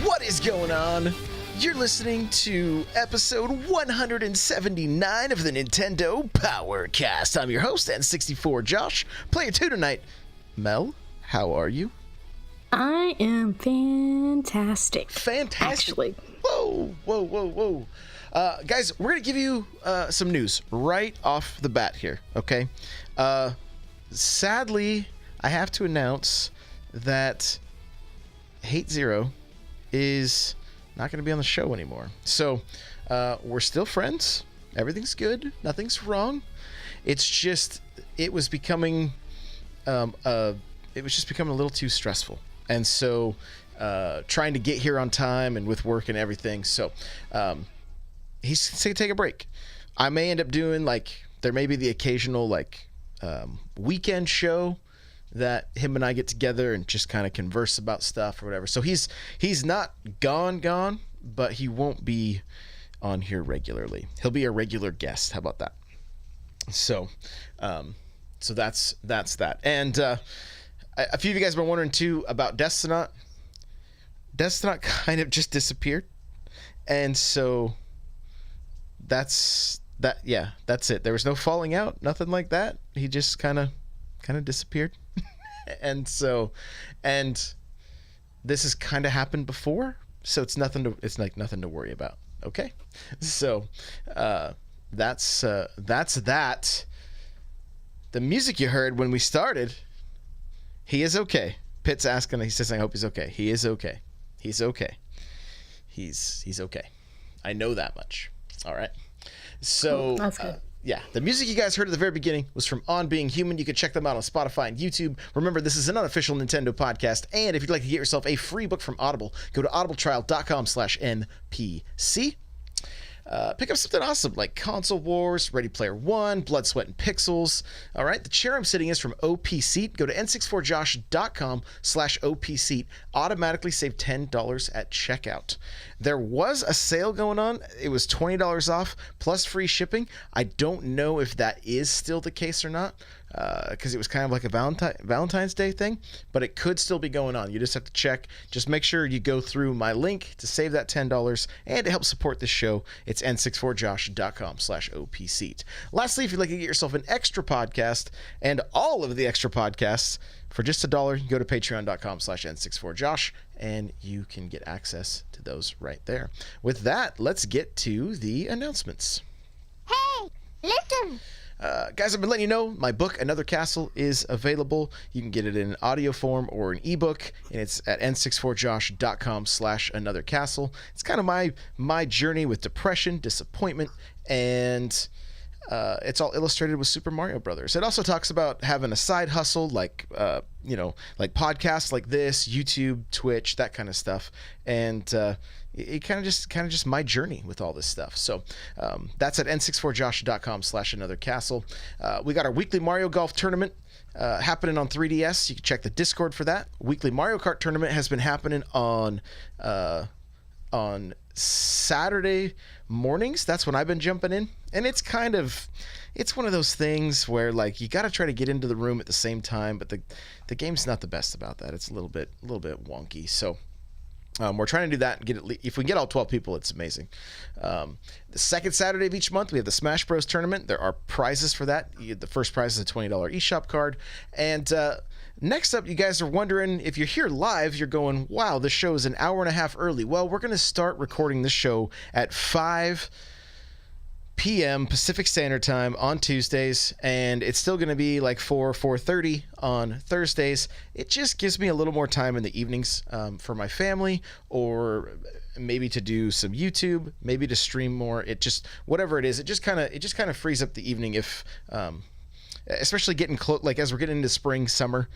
What is going on? You're listening to episode 179 of the Nintendo Powercast. I'm your host, N64 Josh. Player 2 tonight. Mel, how are you? I am fantastic. Fantastic? Actually. Whoa. Guys, we're going to give you some news right off the bat here, okay? Sadly, I have to announce that Hate Zero is not going to be on the show anymore. So, we're still friends. Everything's good. Nothing's wrong. It's just, it was becoming, a little too stressful. And so, trying to get here on time and with work and everything. So, he's going to take a break. I may end up doing, there may be the occasional, weekend show that him and I get together and just kind of converse about stuff or whatever. So he's not gone, but he won't be on here regularly. He'll be a regular guest. How about that? So that's that. And a few of you guys have been wondering too about Destinot. Destinot kind of just disappeared, and so that's it. There was no falling out, nothing like that. He just kind of disappeared. And this has kind of happened before, so it's nothing to worry about. Okay, so that's that. The music you heard when we started, he is okay. Pitt's asking. He says, "I hope he's okay." He is okay. He's okay. He's okay. I know that much. All right. So that's good. Yeah, the music you guys heard at the very beginning was from On Being Human. You can check them out on Spotify and YouTube. Remember, this is an unofficial Nintendo podcast, and if you'd like to get yourself a free book from Audible, go to audibletrial.com/NPC. Pick up something awesome like Console Wars, Ready Player One, Blood, Sweat, and Pixels. All right, the chair I'm sitting is from OP Seat. Go to n64josh.com/OP Seat. Automatically save $10 at checkout. There was a sale going on. It was $20 off plus free shipping. I don't know if that is still the case or not, because it was kind of like a Valentine's Day thing, but it could still be going on. You just have to check. Just make sure you go through my link to save that $10 and to help support this show. It's n64josh.com/OPSeat. Lastly, if you'd like to get yourself an extra podcast and all of the extra podcasts for just $1, you go to patreon.com/n64josh and you can get access to those right there. With that, let's get to the announcements. Hey, listen! Guys, I've been letting you know my book, Another Castle, is available. You can get it in audio form or an ebook, and it's at n64josh.com/anothercastle. It's kind of my journey with depression, disappointment, and it's all illustrated with Super Mario Brothers. It also talks about having a side hustle, like podcasts like this, YouTube, Twitch, that kind of stuff, and it kind of just my journey with all this stuff. So that's at n64josh.com/anothercastle. We got our weekly Mario Golf tournament happening on 3DS. You can check the Discord for that. Weekly Mario Kart tournament has been happening on Saturday mornings. That's when I've been jumping in, and it's one of those things where you got to try to get into the room at the same time, but the game's not the best about that. It's a little bit wonky. So we're trying to do that and get it. If we can get all 12 people, it's amazing. The second Saturday of each month, we have the Smash Bros. Tournament. There are prizes for that. The first prize is a $20 eShop card. And next up, you guys are wondering, if you're here live, you're going, wow, this show is an hour and a half early. Well, we're going to start recording this show at 5 p.m. Pacific Standard Time on Tuesdays, and it's still going to be 4:30 on Thursdays. It just gives me a little more time in the evenings for my family, or maybe to do some YouTube, maybe to stream more. It just, whatever it is, it just kind of frees up the evening if especially getting close, as we're getting into spring, summer,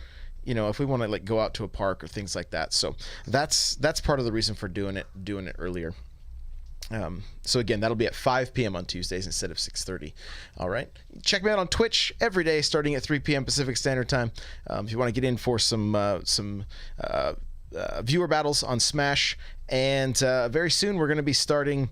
if we want to go out to a park or things like that. So that's part of the reason for doing it earlier. So again, that'll be at 5 p.m. on Tuesdays instead of 6:30. All right. Check me out on Twitch every day starting at 3 p.m. Pacific Standard Time. If you want to get in for some viewer battles on Smash, and very soon we're going to be starting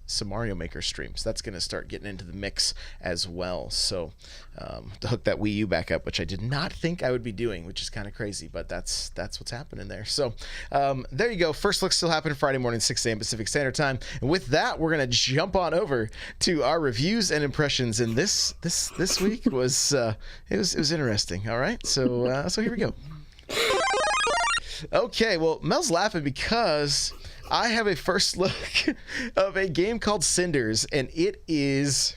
some Mario Maker streams. That's going to start getting into the mix as well. So to hook that Wii U back up, which I did not think I would be doing, which is kind of crazy, but that's what's happening there. So there you go. First look still happening Friday morning, 6 a.m. Pacific Standard Time. And with that, we're going to jump on over to our reviews and impressions. And this week was it was interesting. All right, so here we go. Okay, well, Mel's laughing because I have a first look of a game called Cinders, and it is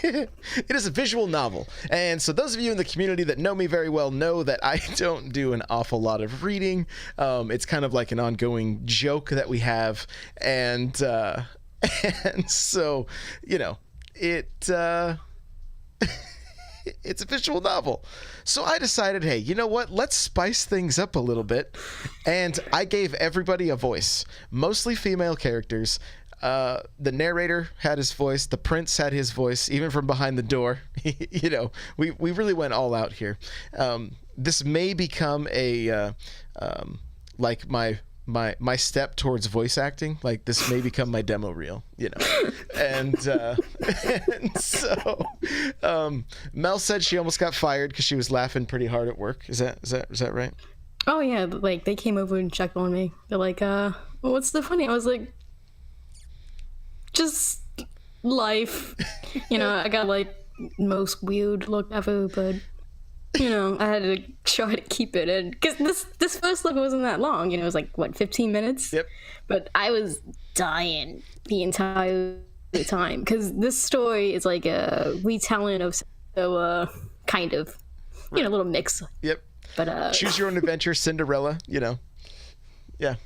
it is a visual novel. And so those of you in the community that know me very well know that I don't do an awful lot of reading. It's kind of like an ongoing joke that we have, and so, you know, it's a visual novel. So I decided, hey, you know what? Let's spice things up a little bit. And I gave everybody a voice, mostly female characters. The narrator had his voice. The prince had his voice, even from behind the door. You know, we really went all out here. This may become a like my step towards voice acting. Like, this may become my demo reel, you know. And so Mel said she almost got fired because she was laughing pretty hard at work. Is that right? Oh yeah, like they came over and checked on me. They're like, well, what's the funny? I was like, just life. You know, I got like most weird look ever, but you know, I had to try to keep it in because this first look wasn't that long. You know, it was like what, 15 minutes. Yep. But I was dying the entire time because this story is like a retelling of kind of, you know, a little mix. Yep. But choose your own adventure, Cinderella. You know. Yeah.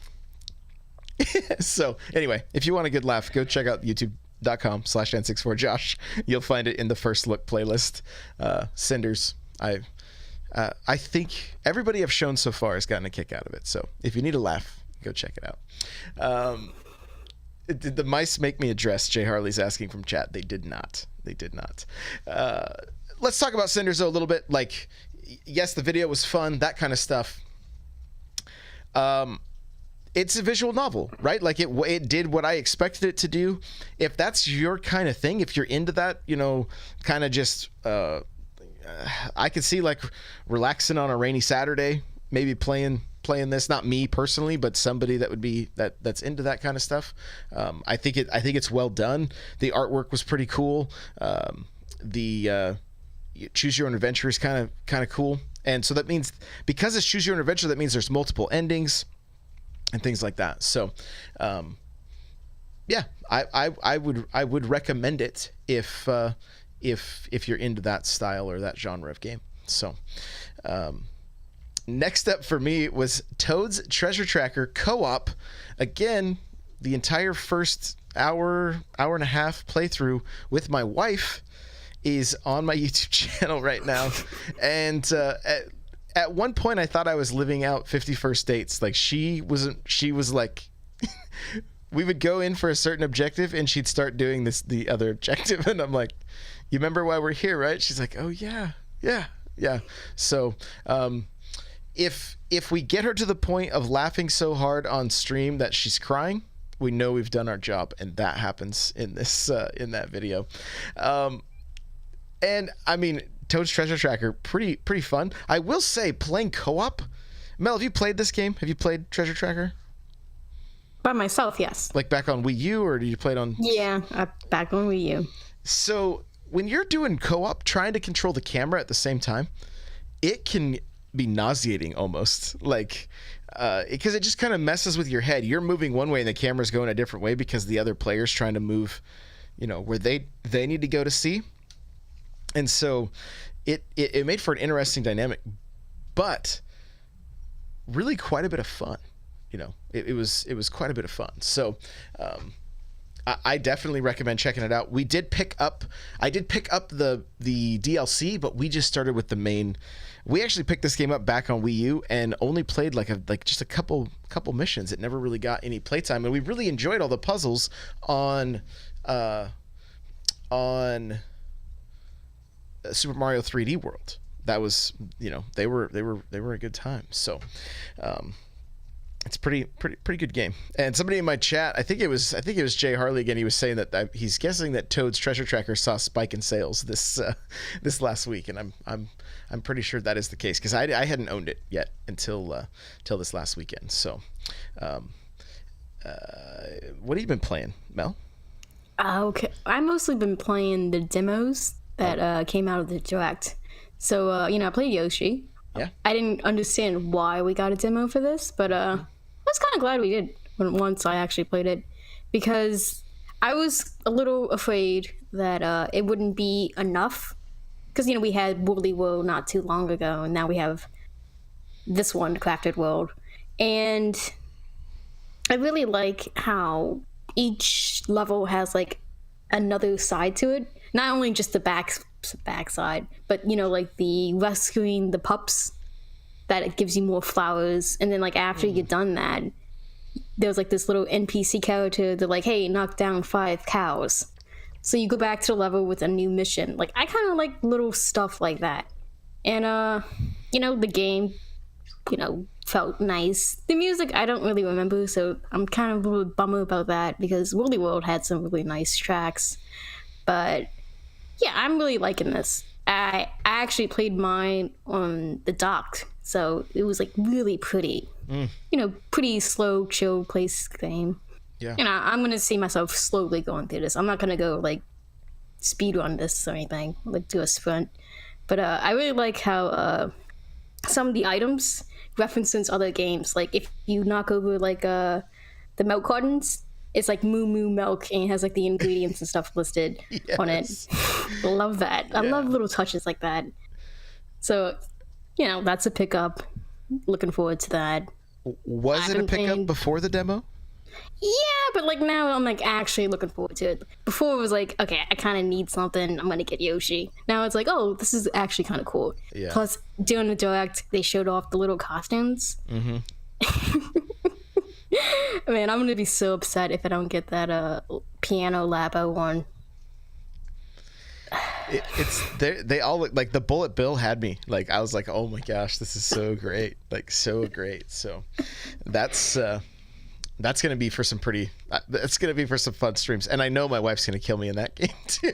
So anyway, if you want a good laugh, go check out youtube.com/n64josh. You'll find it in the first look playlist. Cinders. I think everybody I've shown so far has gotten a kick out of it. So if you need a laugh, go check it out. Did the mice make me address? Jay Harley's asking from chat. They did not. Let's talk about Cinders though a little bit. Like, yes, the video was fun, that kind of stuff. It's a visual novel, right? Like it did what I expected it to do. If that's your kind of thing, if you're into that, you know, kind of just I could see like relaxing on a rainy Saturday, maybe playing this. Not me personally, but somebody that would be that's into that kind of stuff. I think it's well done. The artwork was pretty cool. The choose your own adventure is kind of cool, and so that means because it's choose your own adventure, that means there's multiple endings and things like that. So yeah, I would recommend it if you're into that style or that genre of game. So next up for me was Toad's Treasure Tracker co-op. Again, the entire first hour and a half playthrough with my wife is on my YouTube channel right now. And at one point I thought I was living out 51st Dates. Like she was like we would go in for a certain objective and she'd start doing the other objective, and I'm like, you remember why we're here, right? She's like, oh yeah. So if we get her to the point of laughing so hard on stream that she's crying, we know we've done our job, and that happens in this in that video. And I mean, Toad's Treasure Tracker, pretty fun. I will say, playing co-op. Mel, have you played this game? Have you played Treasure Tracker? By myself, yes. Like back on Wii U, or did you play it on? Yeah, back on Wii U. So when you're doing co-op, trying to control the camera at the same time, it can be nauseating almost. Like, because it just kind of messes with your head. You're moving one way and the camera's going a different way because the other player's trying to move, you know, where they need to go to see. And so it made for an interesting dynamic, but really quite a bit of fun. You know, it was quite a bit of fun. So I definitely recommend checking it out. I did pick up the DLC, but we just started with the main. We actually picked this game up back on Wii U and only played like just a couple missions. It never really got any playtime, and we really enjoyed all the puzzles on Super Mario 3D World. That was, you know, they were a good time. So It's pretty good game. And somebody in my chat, I think it was Jay Harley again. He was saying that he's guessing that Toad's Treasure Tracker saw a spike in sales this last week, and I'm pretty sure that is the case because I hadn't owned it yet until this last weekend. So, what have you been playing, Mel? Okay, I mostly been playing the demos that came out of the direct. So I played Yoshi. Yeah. I didn't understand why we got a demo for this, but I was kind of glad we did once I actually played it, because I was a little afraid that it wouldn't be enough, because we had Woolly World not too long ago, and now we have this one, Crafted World, and I really like how each level has like another side to it, not only just the backside, but like the rescuing the pups, that it gives you more flowers, and then like after you've done that, there's like this little NPC character that like, hey, knock down 5 cows, so you go back to the level with a new mission. Like, I kind of like little stuff like that. And the game felt nice. The music I don't really remember, so I'm kind of a little bummer about that, because Woolly World had some really nice tracks. But yeah, I'm really liking this. I actually played mine on the dock, so it was like really pretty. Pretty slow, chill place game. Yeah. I'm gonna see myself slowly going through this. I'm not gonna go like speed run this or anything, like do a sprint. But I really like how some of the items references other games. Like if you knock over like the milk cartons, it's like moo moo milk, and it has like the ingredients and stuff listed on it. Love that. I love little touches like that. So, that's a pickup. Looking forward to that. Was it a pickup before the demo? Yeah, but like now I'm like actually looking forward to it. Before it was like, okay, I kind of need something, I'm gonna get Yoshi. Now it's like, oh, this is actually kind of cool. Yeah. Plus, during the direct, they showed off the little costumes. Mm-hmm. Man, I'm gonna be so upset if I don't get that piano Labo one. They all look like the Bullet Bill had me. Like, I was like, oh my gosh, this is so great, like so great. So that's gonna be for some fun streams, and I know my wife's gonna kill me in that game too.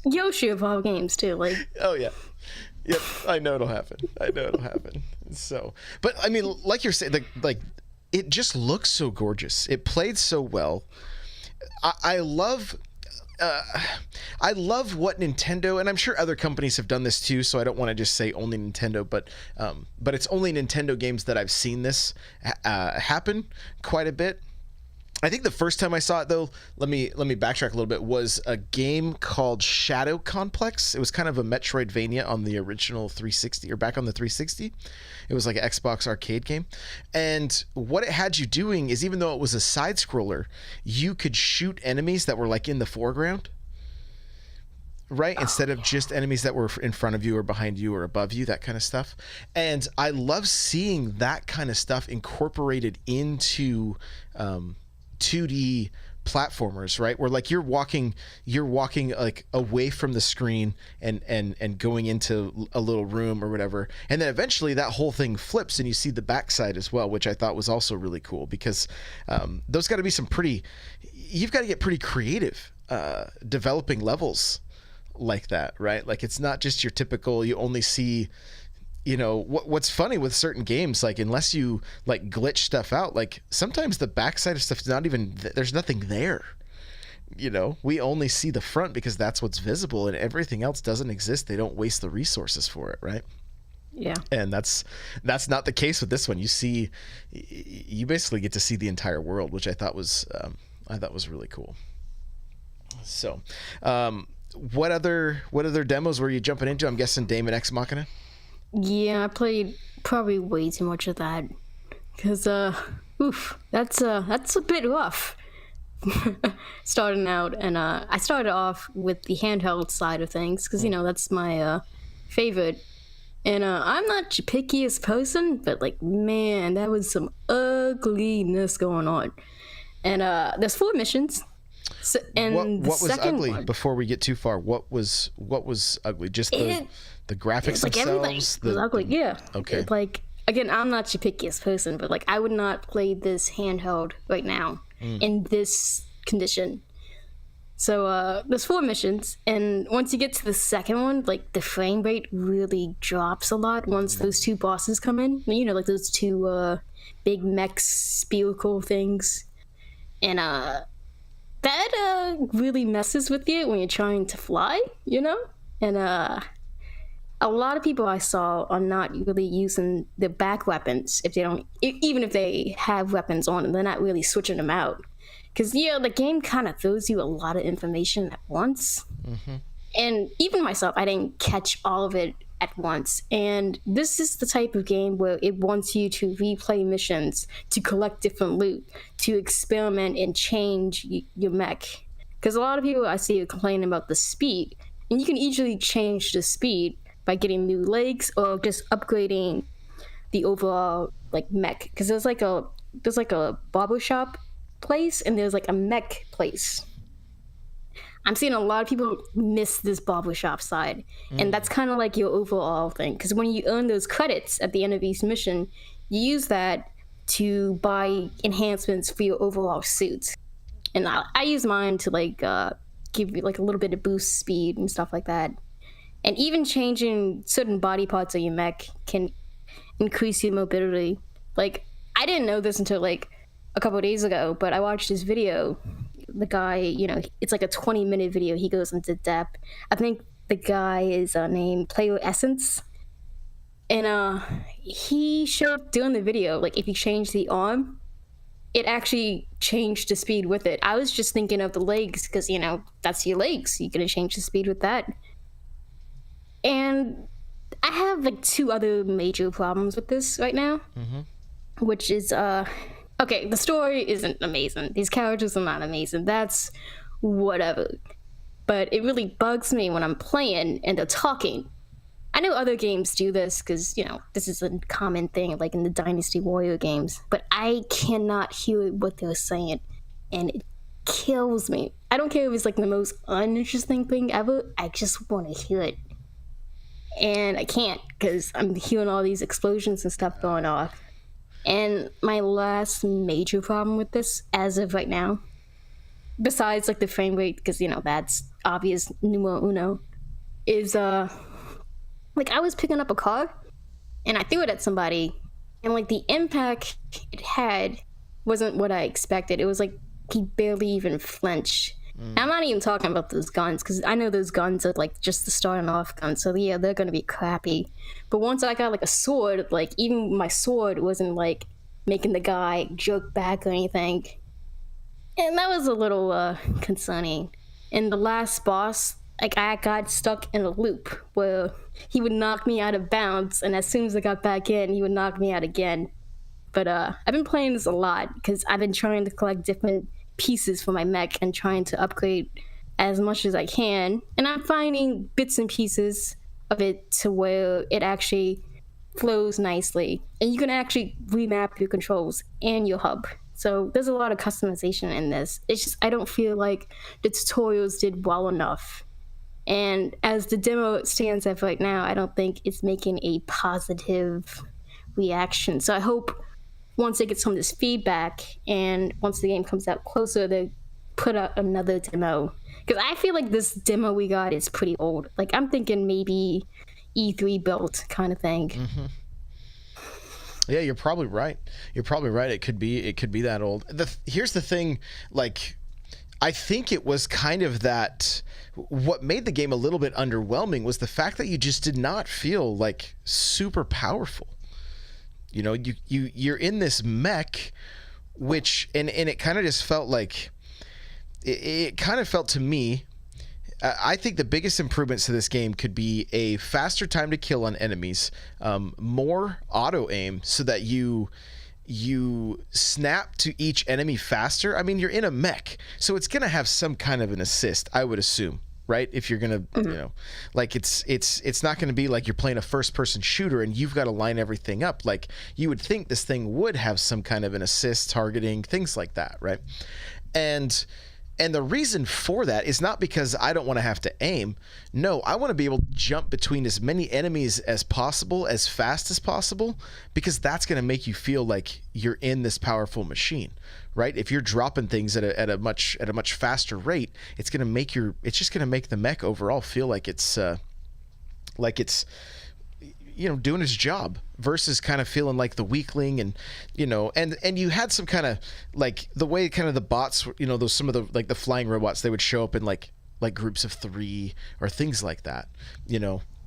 Yoshi of all games too, like. Oh yeah. Yep, I know it'll happen. So, but I mean, like you're saying, like it just looks so gorgeous. It played so well. I love what Nintendo, and I'm sure other companies have done this too, so I don't want to just say only Nintendo, but it's only Nintendo games that I've seen this happen quite a bit. I think the first time I saw it, though, let me backtrack a little bit, was a game called Shadow Complex. It was kind of a Metroidvania on the original 360, or back on the 360. It was like an Xbox arcade game. And what it had you doing is, even though it was a side scroller, you could shoot enemies that were like in the foreground, right? Instead of just enemies that were in front of you or behind you or above you, that kind of stuff. And I love seeing that kind of stuff incorporated into 2D platformers, right? Where like you're walking like away from the screen and going into a little room or whatever, and then eventually that whole thing flips and you see the backside as well, which I thought was also really cool, because those got to be you've got to get pretty creative developing levels like that, right? Like, it's not just your typical, you only see, what's funny with certain games, like, unless you like glitch stuff out, like sometimes the backside of stuff is not even, there's nothing there. We only see the front because that's what's visible, and everything else doesn't exist. They don't waste the resources for it, right? Yeah. And that's not the case with this one. You basically get to see the entire world, which I thought was really cool. So, what other demos were you jumping into? I'm guessing Daemon X Machina. Yeah, I played probably way too much of that, because that's a bit rough. Starting out, and I started off with the handheld side of things, because that's my favorite. And I'm not the pickiest person, but like, man, that was some ugliness going on. And there's 4 missions. So, and what was ugly one, before we get too far? What was ugly? Just the graphics like themselves? Everything was ugly. Yeah. Okay. Like, again, I'm not your pickiest person, but like I would not play this handheld right now in this condition. So there's 4 missions, and once you get to the second one, like the frame rate really drops a lot once those 2 bosses come in. You know, like those 2 big mech spherical things, and that really messes with you when you're trying to fly, you know? And a lot of people I saw are not really using the back weapons if they don't, even if they have weapons on them, they're not really switching them out. Because, yeah, the game kind of throws you a lot of information at once. And even myself, I didn't catch all of it at once. And this is the type of game where it wants you to replay missions, to collect different loot, to experiment and change your mech. Because a lot of people I see are complaining about the speed. And you can easily change the speed by getting new legs or just upgrading the overall like mech. Because there's like a barber shop place and there's like a mech place. I'm seeing a lot of people miss this barbershop side, and that's kind of like your overall thing. Because when you earn those credits at the end of each mission, you use that to buy enhancements for your overall suit. And I use mine to like give you like a little bit of boost speed and stuff like that. And even changing certain body parts of your mech can increase your mobility. Like I didn't know this until like a couple of days ago, but I watched this video. The guy, you know, it's like a 20-minute video. He goes into depth. I think the guy is named Player Essence, and he showed during the video, like if you change the arm, it actually changed the speed with it. I was just thinking of the legs because, you know, that's your legs. You're gonna change the speed with that. And I have like 2 other major problems with this right now, which is okay, the story isn't amazing. These characters are not amazing. That's whatever. But it really bugs me when I'm playing and they're talking. I know other games do this because, you know, this is a common thing, like in the Dynasty Warrior games. But I cannot hear what they're saying, and it kills me. I don't care if it's like the most uninteresting thing ever. I just want to hear it. And I can't because I'm hearing all these explosions and stuff going off. And my last major problem with this, as of right now, besides like the frame rate, because, you know, that's obvious numero uno, is like I was picking up a car and I threw it at somebody, and like the impact it had wasn't what I expected. It was like he barely even flinched. I'm not even talking about those guns, because I know those guns are like just the starting off guns, so yeah, they're gonna be crappy. But once I got like a sword, like even my sword wasn't like making the guy jerk back or anything, and that was a little concerning. And the last boss, like I got stuck in a loop where he would knock me out of bounds, and as soon as I got back in, he would knock me out again. But I've been playing this a lot because I've been trying to collect different pieces for my mech and trying to upgrade as much as I can, and I'm finding bits and pieces of it to where it actually flows nicely, and you can actually remap your controls and your hub. So there's a lot of customization in this. It's just I don't feel like the tutorials did well enough, and as the demo stands at right now, I don't think it's making a positive reaction. So I hope once they get some of this feedback and once the game comes out closer, they put out another demo. Because I feel like this demo we got is pretty old. Like, I'm thinking maybe E3 built kind of thing. Yeah, you're probably right. You're probably right. It could be that old. Here's the thing, like, I think it was kind of that what made the game a little bit underwhelming was the fact that you just did not feel like super powerful. You know, you're in this mech, which and it kind of just felt like it kind of felt to me. I think the biggest improvements to this game could be a faster time to kill on enemies, more auto aim so that you snap to each enemy faster. I mean, you're in a mech, so it's gonna have some kind of an assist, I would assume. Right? If you're gonna, you know, like it's not gonna be like you're playing a first-person shooter and you've got to line everything up. Like you would think this thing would have some kind of an assist, targeting, things like that, right? And And the reason for that is not because I don't want to have to aim. No, I want to be able to jump between as many enemies as possible, as fast as possible, because that's going to make you feel like you're in this powerful machine, right? If you're dropping things at a much faster rate, it's just going to make the mech overall feel like it's doing its job versus kind of feeling like the weakling. And and you had some kind of like the way kind of the bots, those some of the like the flying robots, they would show up in like groups of 3 or things like that,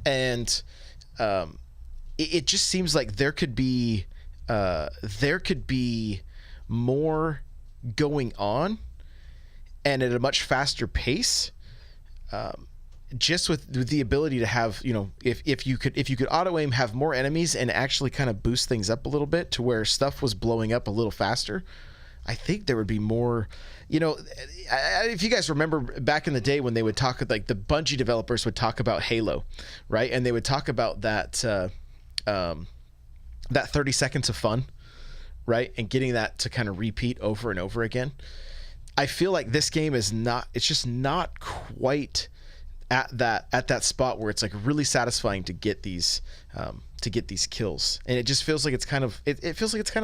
and it just seems like there could be more going on and at a much faster pace, just with the ability to have, if you could auto aim, have more enemies, and actually kind of boost things up a little bit to where stuff was blowing up a little faster. I think there would be more, if you guys remember back in the day when they would talk, like the Bungie developers would talk about Halo, right? And they would talk about that 30 seconds of fun, right? And getting that to kind of repeat over and over again. I feel like this game it's just not quite at that spot where it's like really satisfying to get these kills, and it just feels like it's kind of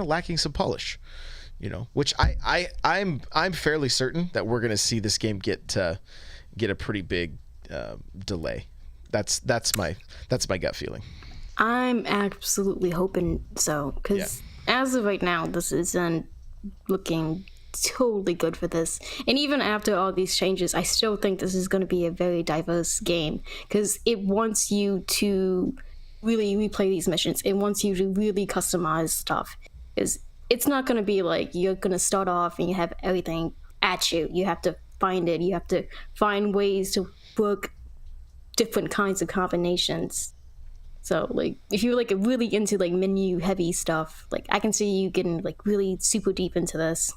lacking some polish, which I'm fairly certain that we're gonna see this game get a pretty big delay. That's my gut feeling. I'm absolutely hoping so, because as of right now, this isn't looking totally good for this. And even after all these changes, I still think this is going to be a very diverse game, because it wants you to really replay these missions. It wants you to really customize stuff, because it's not going to be like you're going to start off and you have everything at you. You have to find it. You have to find ways to work different kinds of combinations. So, like, if you're, like, really into, like, menu-heavy stuff, like, I can see you getting, like, really super deep into this.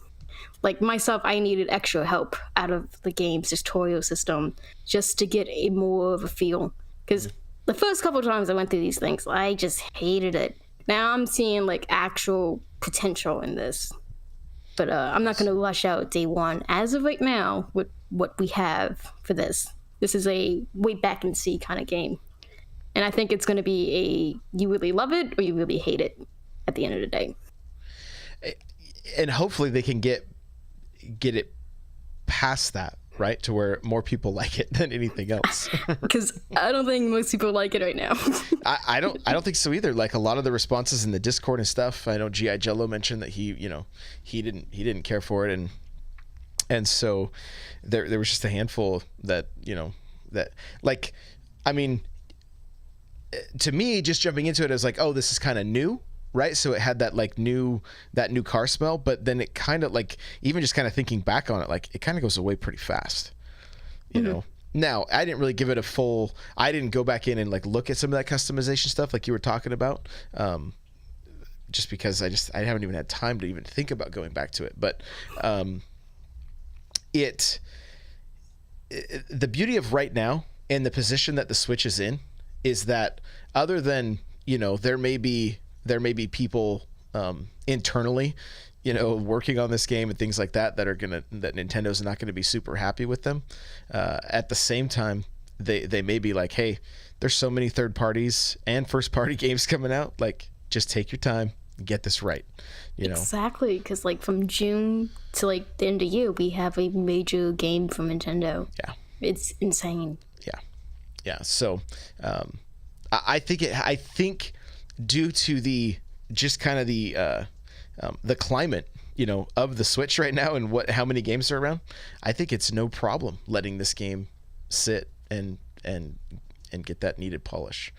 Like, myself, I needed extra help out of the game's tutorial system just to get a more of a feel. Because the first couple of times I went through these things, I just hated it. Now I'm seeing, like, actual potential in this. But I'm not going to rush out day one. As of right now, with what we have for this is a wait back and see kind of game. And I think it's going to be you really love it or you really hate it at the end of the day. And hopefully they can get it past that, right, to where more people like it than anything else. Because I don't think most people like it right now. I don't think so either. Like a lot of the responses in the Discord and stuff, I know G.I. Jello mentioned that he didn't care for it, and so there was just a handful that like, I mean, to me, just jumping into it, I was like, oh, this is kind of new, right? So it had that new car smell, but then it kind of like, even just kind of thinking back on it, like it kind of goes away pretty fast, you know? Now, I didn't really give it I didn't go back in and like look at some of that customization stuff like you were talking about, just because I haven't even had time to even think about going back to it. But the beauty of right now and the position that the Switch is in is that, other than, there may be people internally, working on this game and things like that that Nintendo's not gonna be super happy with them. At the same time, they may be like, hey, there's so many third parties and first party games coming out, like, just take your time and get this right. Exactly, because like from June to like the end of the year, we have a major game from Nintendo. Yeah, it's insane. Yeah, so I think due to the climate, of the Switch right now and how many games are around, I think it's no problem letting this game sit and get that needed polish.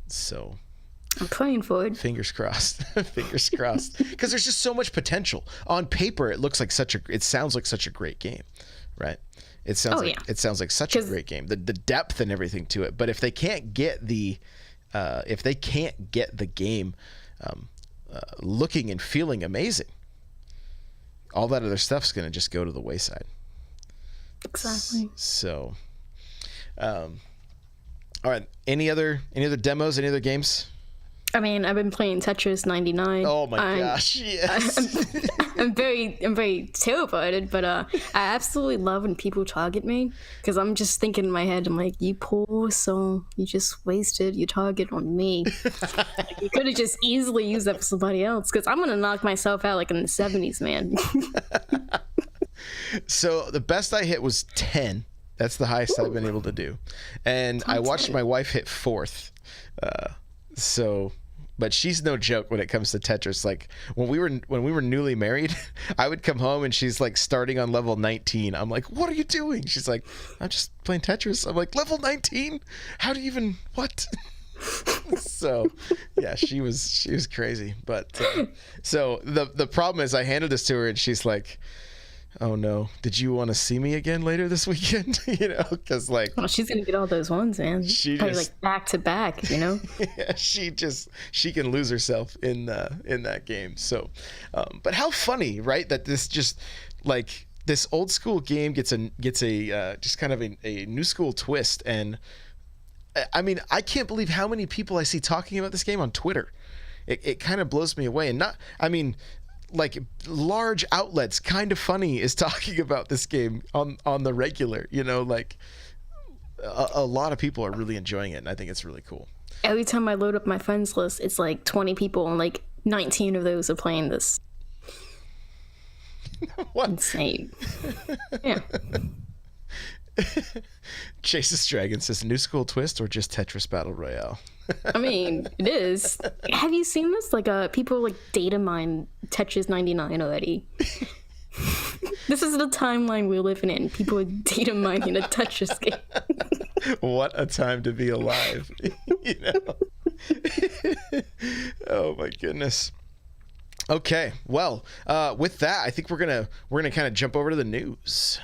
So I'm praying for it. Fingers crossed. Fingers crossed. Because there's just so much potential. On paper, it sounds like such a great game, right? It sounds like such a great game. The depth and everything to it. But if they can't get the game looking and feeling amazing, all that other stuff's going to just go to the wayside. Exactly. So, all right. Any other demos? Any other games? I mean, I've been playing Tetris 99. Oh my gosh, yes. I'm very terrified, but I absolutely love when people target me, because I'm just thinking in my head, I'm like, you poor soul, you just wasted your target on me. You could have just easily used that for somebody else, because I'm gonna knock myself out like in the 70s, man. So the best I hit was 10. That's the highest I've been able to do, and I watched my wife hit 4th. But she's no joke when it comes to Tetris. Like when we were newly married, I would come home and she's like starting on level 19. I'm like, what are you doing? She's like, I'm just playing Tetris. I'm like, level 19? How do you even what? So yeah, she was crazy. But so the problem is I handed this to her and she's like, oh no, did you want to see me again later this weekend? Because like, well, she's gonna get all those ones, man. She probably just, like back to back, Yeah, she can lose herself in that game. So, but how funny, right? That this just like this old school game gets a just kind of a new school twist. And I mean, I can't believe how many people I see talking about this game on Twitter. It kind of blows me away. And like large outlets, Kind of Funny is talking about this game on the regular, like a lot of people are really enjoying it, and I think it's really cool. Every time I load up my friends list, it's like 20 people and like 19 of those are playing this. What? Insane. Yeah. Chase's Dragon says new school twist or just Tetris Battle Royale. I mean, it is. Have you seen this? Like, people like data mine Tetris 99 already. This is the timeline we're living in. People are data mining a Tetris game. What a time to be alive. Oh my goodness. Okay, well, with that, I think we're gonna kind of jump over to the news.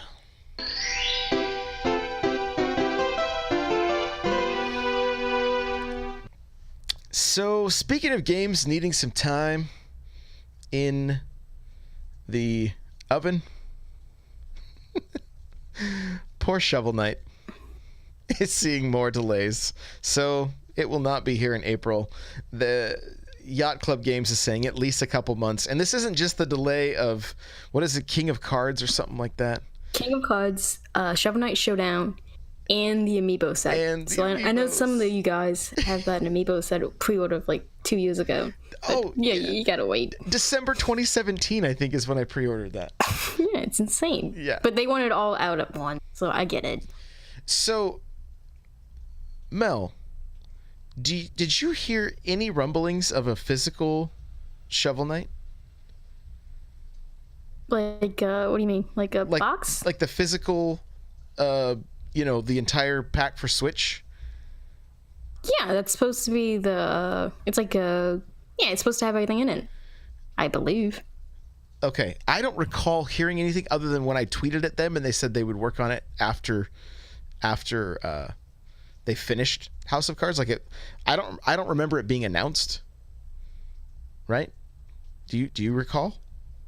So, speaking of games needing some time in the oven, poor Shovel Knight is seeing more delays. So, it will not be here in April. The Yacht Club Games is saying at least a couple months. And this isn't just the delay of, what is it, King of Cards or something like that? King of Cards, Shovel Knight Showdown, and the Amiibo set. So I know some of you guys have that Amiibo set pre-ordered like 2 years ago. But yeah, you gotta wait. December 2017, I think, is when I pre-ordered that. Yeah, it's insane. Yeah. But they want it all out at once, so I get it. So, Mel, did you hear any rumblings of a physical Shovel Knight? Like, what do you mean? Like a box? Like the physical, the entire pack for Switch? Yeah, that's supposed to be it's supposed to have everything in it, I believe. Okay, I don't recall hearing anything other than when I tweeted at them and they said they would work on it after they finished House of Cards. Like I don't remember it being announced. Right? Do you recall?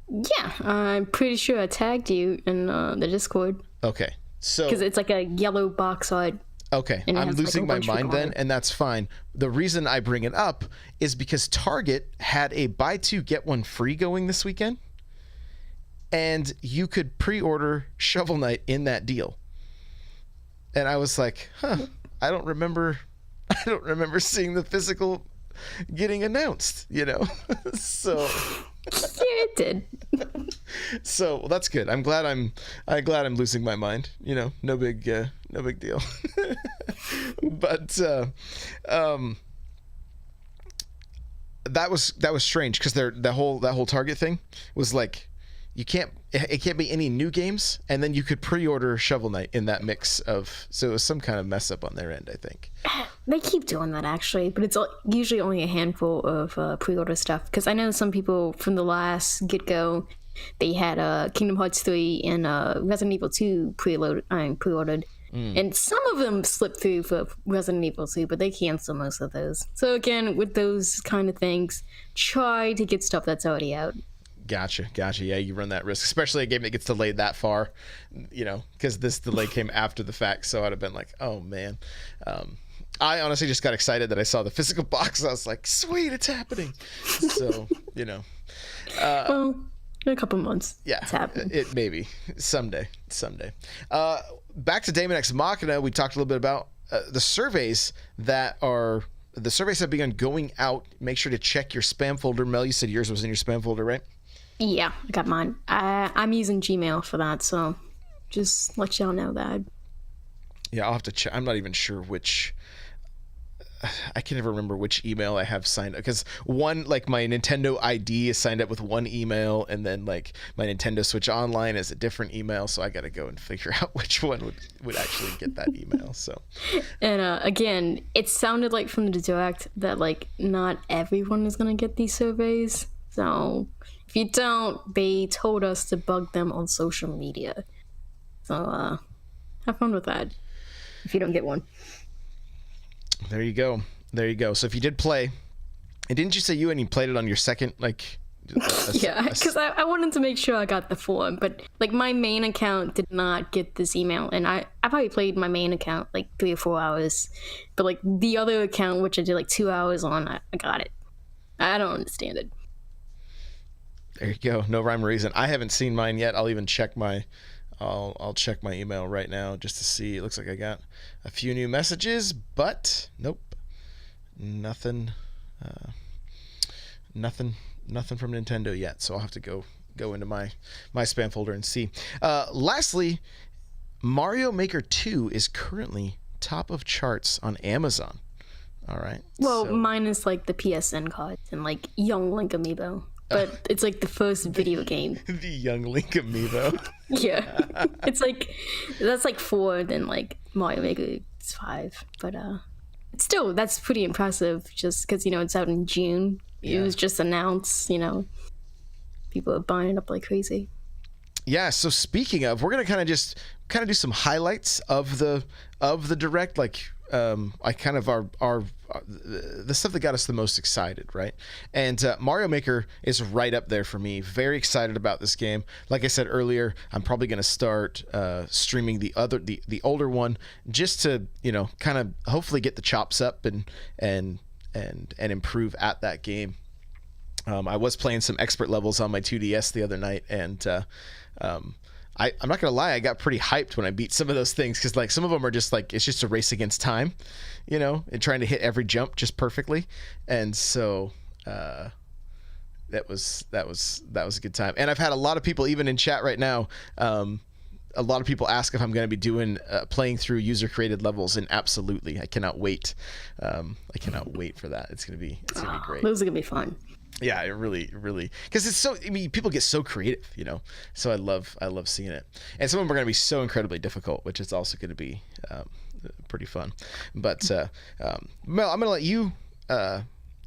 Yeah, I'm pretty sure I tagged you in the Discord. Okay, so because it's like a yellow box art. Okay, I'm losing my mind then, and that's fine. The reason I bring it up is because Target had a buy two get one free going this weekend, and you could pre-order Shovel Knight in that deal. And I was like, I don't remember seeing the physical getting announced, So yeah, it did. So well, that's good. I'm glad I'm losing my mind. No big deal. But that was strange because that whole Target thing was like it can't be any new games, and then you could pre-order Shovel Knight in that mix of, so it was some kind of mess up on their end, I think. They keep doing that actually, but it's usually only a handful of pre-order stuff, because I know some people from the last get-go, they had Kingdom Hearts 3 and Resident Evil 2 pre-ordered. And some of them slipped through for Resident Evil 2, but they cancel most of those. So again, with those kind of things, try to get stuff that's already out. Gotcha. Yeah, you run that risk, especially a game that gets delayed that far, because this delay came after the fact. So I'd have been like, oh man. I honestly just got excited that I saw the physical box. I was like, sweet, it's happening. So, Well, in a couple months. Yeah, it's happening. It maybe someday. Back to Daemon X Machina. We talked a little bit about the surveys have begun going out. Make sure to check your spam folder. Mel, you said yours was in your spam folder, right? Yeah, I got mine. I'm using Gmail for that, so just let y'all know that. Yeah, I'll have to check. I'm not even sure which. I can never remember which email I have signed up, because one, like, my Nintendo ID is signed up with one email, and then like my Nintendo Switch Online is a different email, so I got to go and figure out which one would actually get that email. So, and again, it sounded like from the direct that like not everyone is gonna get these surveys. So if you don't, they told us to bug them on social media. So have fun with that if you don't get one. There you go. So if you did play, and didn't you say you played it on your second, like... Yeah, because I wanted to make sure I got the form, but like my main account did not get this email, and I probably played my main account like 3 or 4 hours, but like the other account, which I did like 2 hours on, I got it. I don't understand it. There you go. No rhyme or reason. I haven't seen mine yet. I'll even check I'll check my email right now just to see. It looks like I got a few new messages, but nope, nothing from Nintendo yet. So I'll have to go into my spam folder and see. Lastly, Mario Maker 2 is currently top of charts on Amazon. All right. Well, minus like the PSN cards and like Young Link Amiibo. But it's like the first video game. The Young Link Amiibo. Yeah. It's like, that's like 4, then like Mario Maker is 5. But still, that's pretty impressive just because, it's out in June. Yeah. It was just announced, people are buying it up like crazy. Yeah, so speaking of, we're going to kind of do some highlights of the direct, like I kind of our the stuff that got us the most excited, right? And Mario Maker is right up there for me. Very excited about this game. Like I said earlier, I'm probably going to start streaming the older one just to kind of hopefully get the chops up and improve at that game. I was playing some expert levels on my 2DS the other night, and I'm not gonna lie, I got pretty hyped when I beat some of those things, because like some of them are just like, it's just a race against time, and trying to hit every jump just perfectly. And so that was a good time. And I've had a lot of people, even in chat right now, a lot of people ask if I'm going to be doing playing through user created levels, and absolutely, I cannot wait. I cannot wait for that. It's gonna be great. Those are gonna be fun. Yeah, it really, because it's so. I mean, people get so creative, So I love seeing it, and some of them are going to be so incredibly difficult, which is also going to be pretty fun. But Mel, I'm going to let you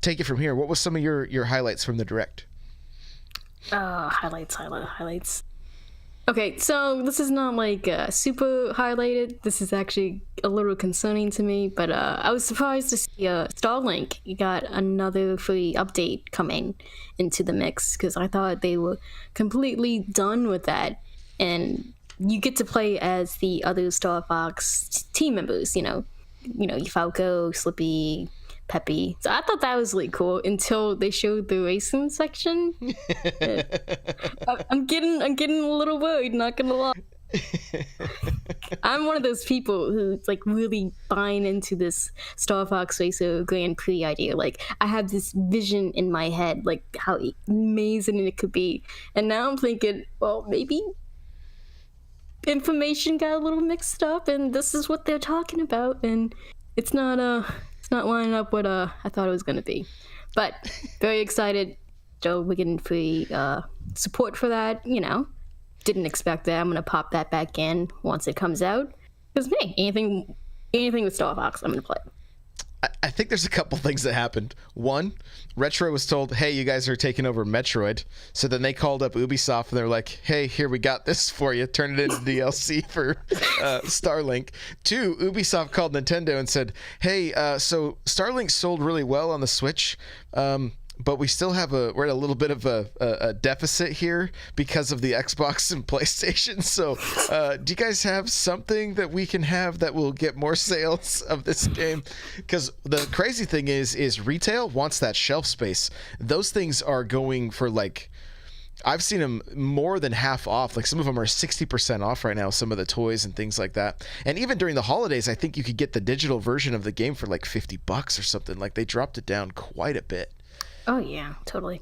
take it from here. What was some of your highlights from the direct? Highlights. Okay, so this is not like super highlighted. This is actually a little concerning to me, but I was surprised to see Starlink got another free update coming into the mix, because I thought they were completely done with that. And you get to play as the other Star Fox team members, Falco, Slippy, Peppy. So I thought that was really cool until they showed the racing section. I'm getting a little worried, not gonna lie. I'm one of those people who's like really buying into this Star Fox Racer Grand Prix idea. Like, I have this vision in my head, like how amazing it could be. And now I'm thinking, well, maybe information got a little mixed up, and this is what they're talking about, and it's not lining up what I thought it was going to be. But very excited. So we're getting free support for that, Didn't expect that. I'm going to pop that back in once it comes out. Because, hey, anything with Star Fox, I'm going to play. I think there's a couple things that happened. One, Retro was told, hey, you guys are taking over Metroid. So then they called up Ubisoft, and they're like, hey, here, we got this for you. Turn it into DLC for Starlink. 2, Ubisoft called Nintendo and said, hey, so Starlink sold really well on the Switch. but we still have we're at a little bit of a deficit here because of the Xbox and PlayStation. So do you guys have something that we can have that will get more sales of this game? Because the crazy thing is retail wants that shelf space. Those things are going for like, I've seen them more than half off. Like some of them are 60% off right now, some of the toys and things like that. And even during the holidays, I think you could get the digital version of the game for like $50 or something. Like they dropped it down quite a bit. Oh yeah, totally.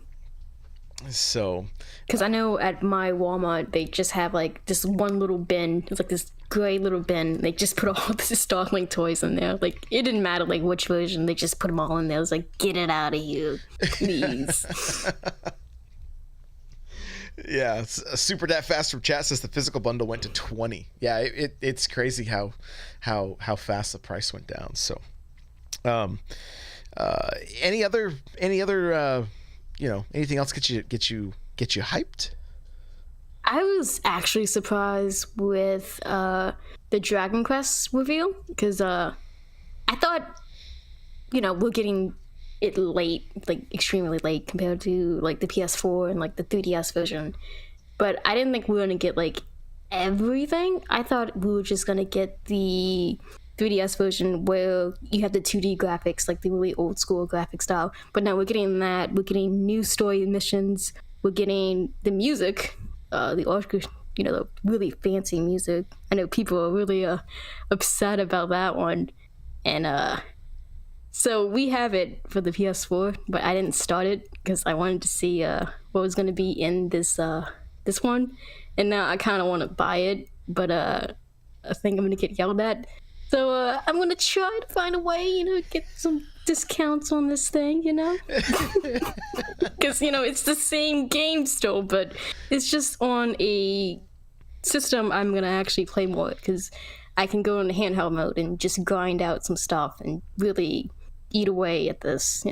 So, because I know at my Walmart they just have like this one little bin. It's like this gray little bin. They just put all the Starlink toys in there. Like it didn't matter like which version. They just put them all in there. It was like, get it out of here, please. Yeah, Super Dat Fast from chat says the physical bundle went to 20. Yeah, it's crazy how fast the price went down. So, any other anything else get you hyped? I was actually surprised with the Dragon Quest reveal because I thought we're getting it late, like extremely late compared to like the PS4 and like the 3DS version, but I didn't think we were gonna get like everything. I thought we were just gonna get the 3DS version where you have the 2D graphics, like the really old school graphic style. But now we're getting that. We're getting new story missions. We're getting the music, the orchestra, the really fancy music. I know people are really upset about that one, and so we have it for the PS4, but I didn't start it because I wanted to see what was going to be in this one, and now I kind of want to buy it, but I think I'm going to get yelled at. So I'm going to try to find a way, get some discounts on this thing, because, it's the same game still, but it's just on a system I'm going to actually play more, because I can go in the handheld mode and just grind out some stuff and really eat away at this,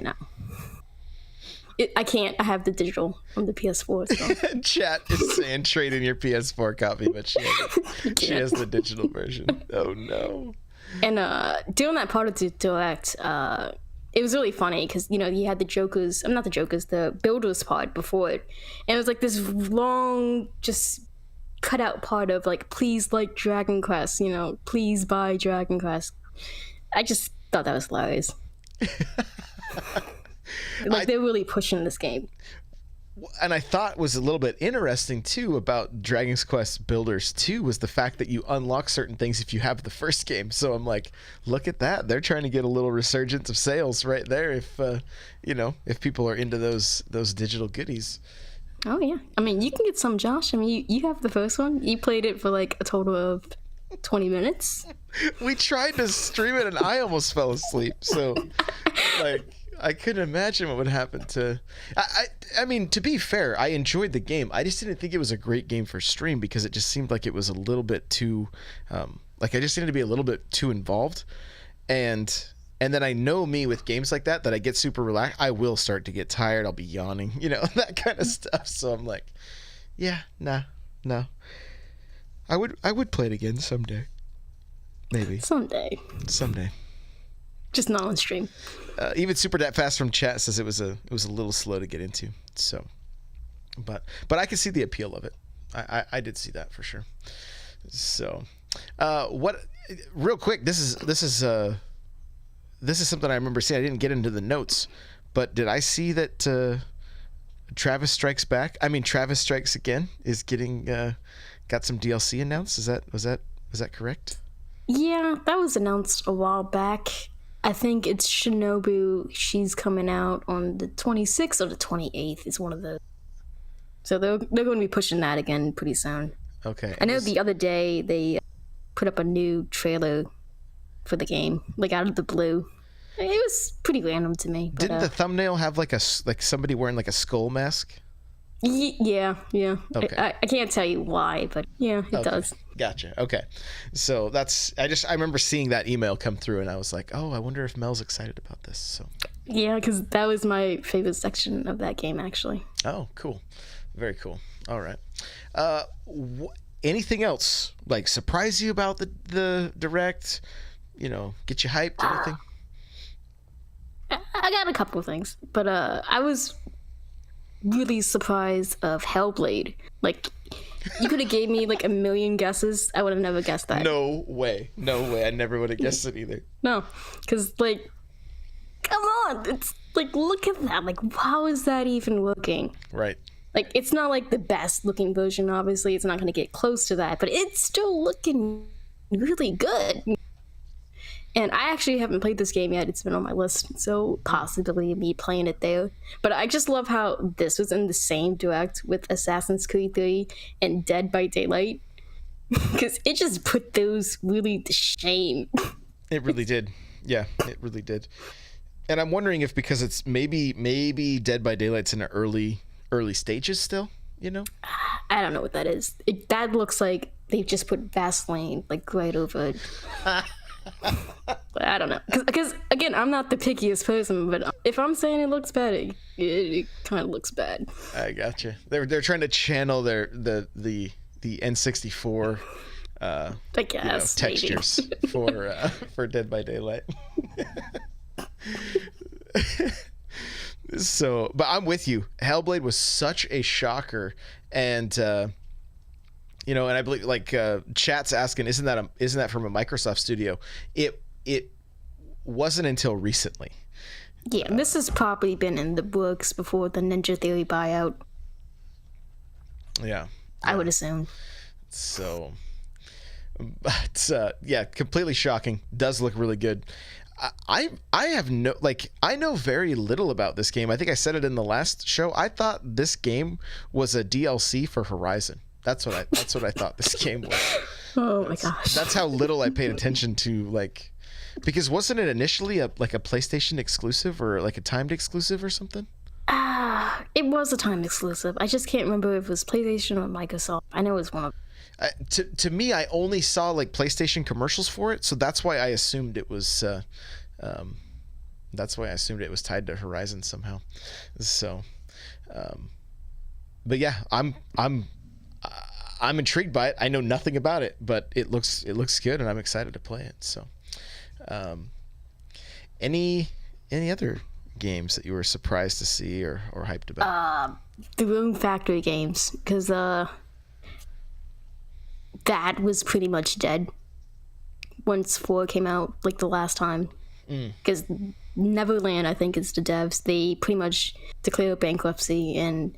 I can't. I have the digital on the PS4. So. Chat is saying trade in your PS4 copy, but she has the digital version. Oh, no. And doing that part of the Direct, it was really funny because, you had the builders part before it. And it was like this long, just cut out part of like, please like Dragon Quest, please buy Dragon Quest. I just thought that was hilarious. They're really pushing this game. And I thought was a little bit interesting too about Dragon's Quest Builders 2 was the fact that you unlock certain things if you have the first game. So I'm like, look at that. They're trying to get a little resurgence of sales right there if people are into those digital goodies. Oh yeah. I mean, you can get some, Josh. I mean, you have the first one. You played it for like a total of 20 minutes. We tried to stream it and I almost fell asleep. So like I couldn't imagine what would happen to I mean, to be fair, I enjoyed the game. I just didn't think it was a great game for stream because it just seemed like it was a little bit too I just needed to be a little bit too involved. And then I know me with games like that I get super relaxed. I will start to get tired. I'll be yawning, that kind of stuff. So I'm like, yeah, no. I would play it again someday. Maybe. Someday. Just not on stream. Even Super Dat Fast from chat says it was a little slow to get into. So, but I can see the appeal of it. I did see that for sure. So, what? Real quick, this is something I remember seeing. I didn't get into the notes, but did I see that Travis Strikes Again is getting got some DLC announced? Was that correct? Yeah, that was announced a while back. I think it's Shinobu. She's coming out on the 26th or the 28th. It's one of those. So they're going to be pushing that again pretty soon. Okay. I know the other day they put up a new trailer for the game, like out of the blue. It was pretty random to me. But, didn't the thumbnail have like somebody wearing like a skull mask? Yeah. Okay. I can't tell you why, but yeah, it does. Gotcha. Okay. So I remember seeing that email come through and I was like, oh, I wonder if Mel's excited about this. So. Yeah, because that was my favorite section of that game, actually. Oh, cool. Very cool. All right. Anything else like surprise you about the Direct? Get you hyped? Anything? I got a couple of things, but I was really surprised of Hellblade. Like, you could have gave me like a million guesses. I would have never guessed that. No way. I never would have guessed it either. No, because like, come on, it's like, look at that. Like, how is that even working? Right. Like, it's not like the best looking version. Obviously, it's not going to get close to that, but it's still looking really good. And I actually haven't played this game yet. It's been on my list, so possibly me playing it there. But I just love how this was in the same direct with Assassin's Creed 3 and Dead by Daylight. Because it just put those really to shame. It really did. Yeah, it really did. And I'm wondering if because it's maybe Dead by Daylight's in the early stages still, you know? I don't know what that is. That looks like they just put Vaseline like right over it. But I don't know, because again, I'm not the pickiest person, but if I'm saying it looks bad, it kind of looks bad. I gotcha. They're trying to channel the N64 I guess, textures for Dead by Daylight. So, but I'm with you. Hellblade was such a shocker, and and I believe like chat's asking, isn't that from a Microsoft studio? It wasn't until recently. Yeah, this has probably been in the books before the Ninja Theory buyout. Yeah, I would assume. So, but yeah, completely shocking. Does look really good. I know very little about this game. I think I said it in the last show. I thought this game was a DLC for Horizon. That's what I thought this game was. Oh my gosh. That's how little I paid attention to, like, because wasn't it initially a PlayStation exclusive or like a timed exclusive or something? It was a timed exclusive. I just can't remember if it was PlayStation or Microsoft. I know it was one of. To me, I only saw like PlayStation commercials for it, so that's why I assumed it was. That's why I assumed it was tied to Horizon somehow. So, but yeah, I'm intrigued by it. I know nothing about it, but it looks good, and I'm excited to play it. So, any other games that you were surprised to see or hyped about? The Rune Factory games, because that was pretty much dead once 4 came out, like the last time. Because Neverland, I think, is the devs. They pretty much declared bankruptcy, and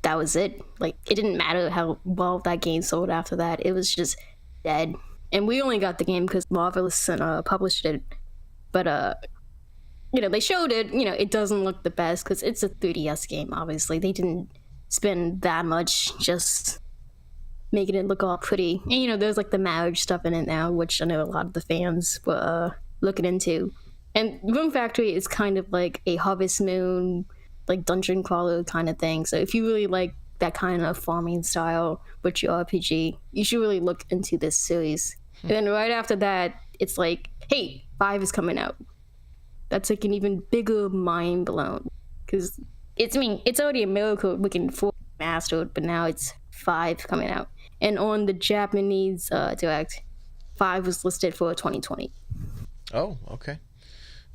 that was it. Like, it didn't matter how well that game sold after that. It was just dead. And we only got the game because Marvelous published it. But, they showed it. It doesn't look the best because it's a 3DS game, obviously. They didn't spend that much just making it look all pretty. And, there's, like, the marriage stuff in it now, which I know a lot of the fans were looking into. And Rune Factory is kind of like a Harvest Moon, like dungeon crawler kind of thing. So if you really like that kind of farming style with your RPG, you should really look into this series. And then right after that, it's like, hey, 5 is coming out. That's like an even bigger mind blown. Because it's already a miracle we can 4 mastered, but now it's 5 coming out. And on the Japanese direct, 5 was listed for 2020. Oh, okay.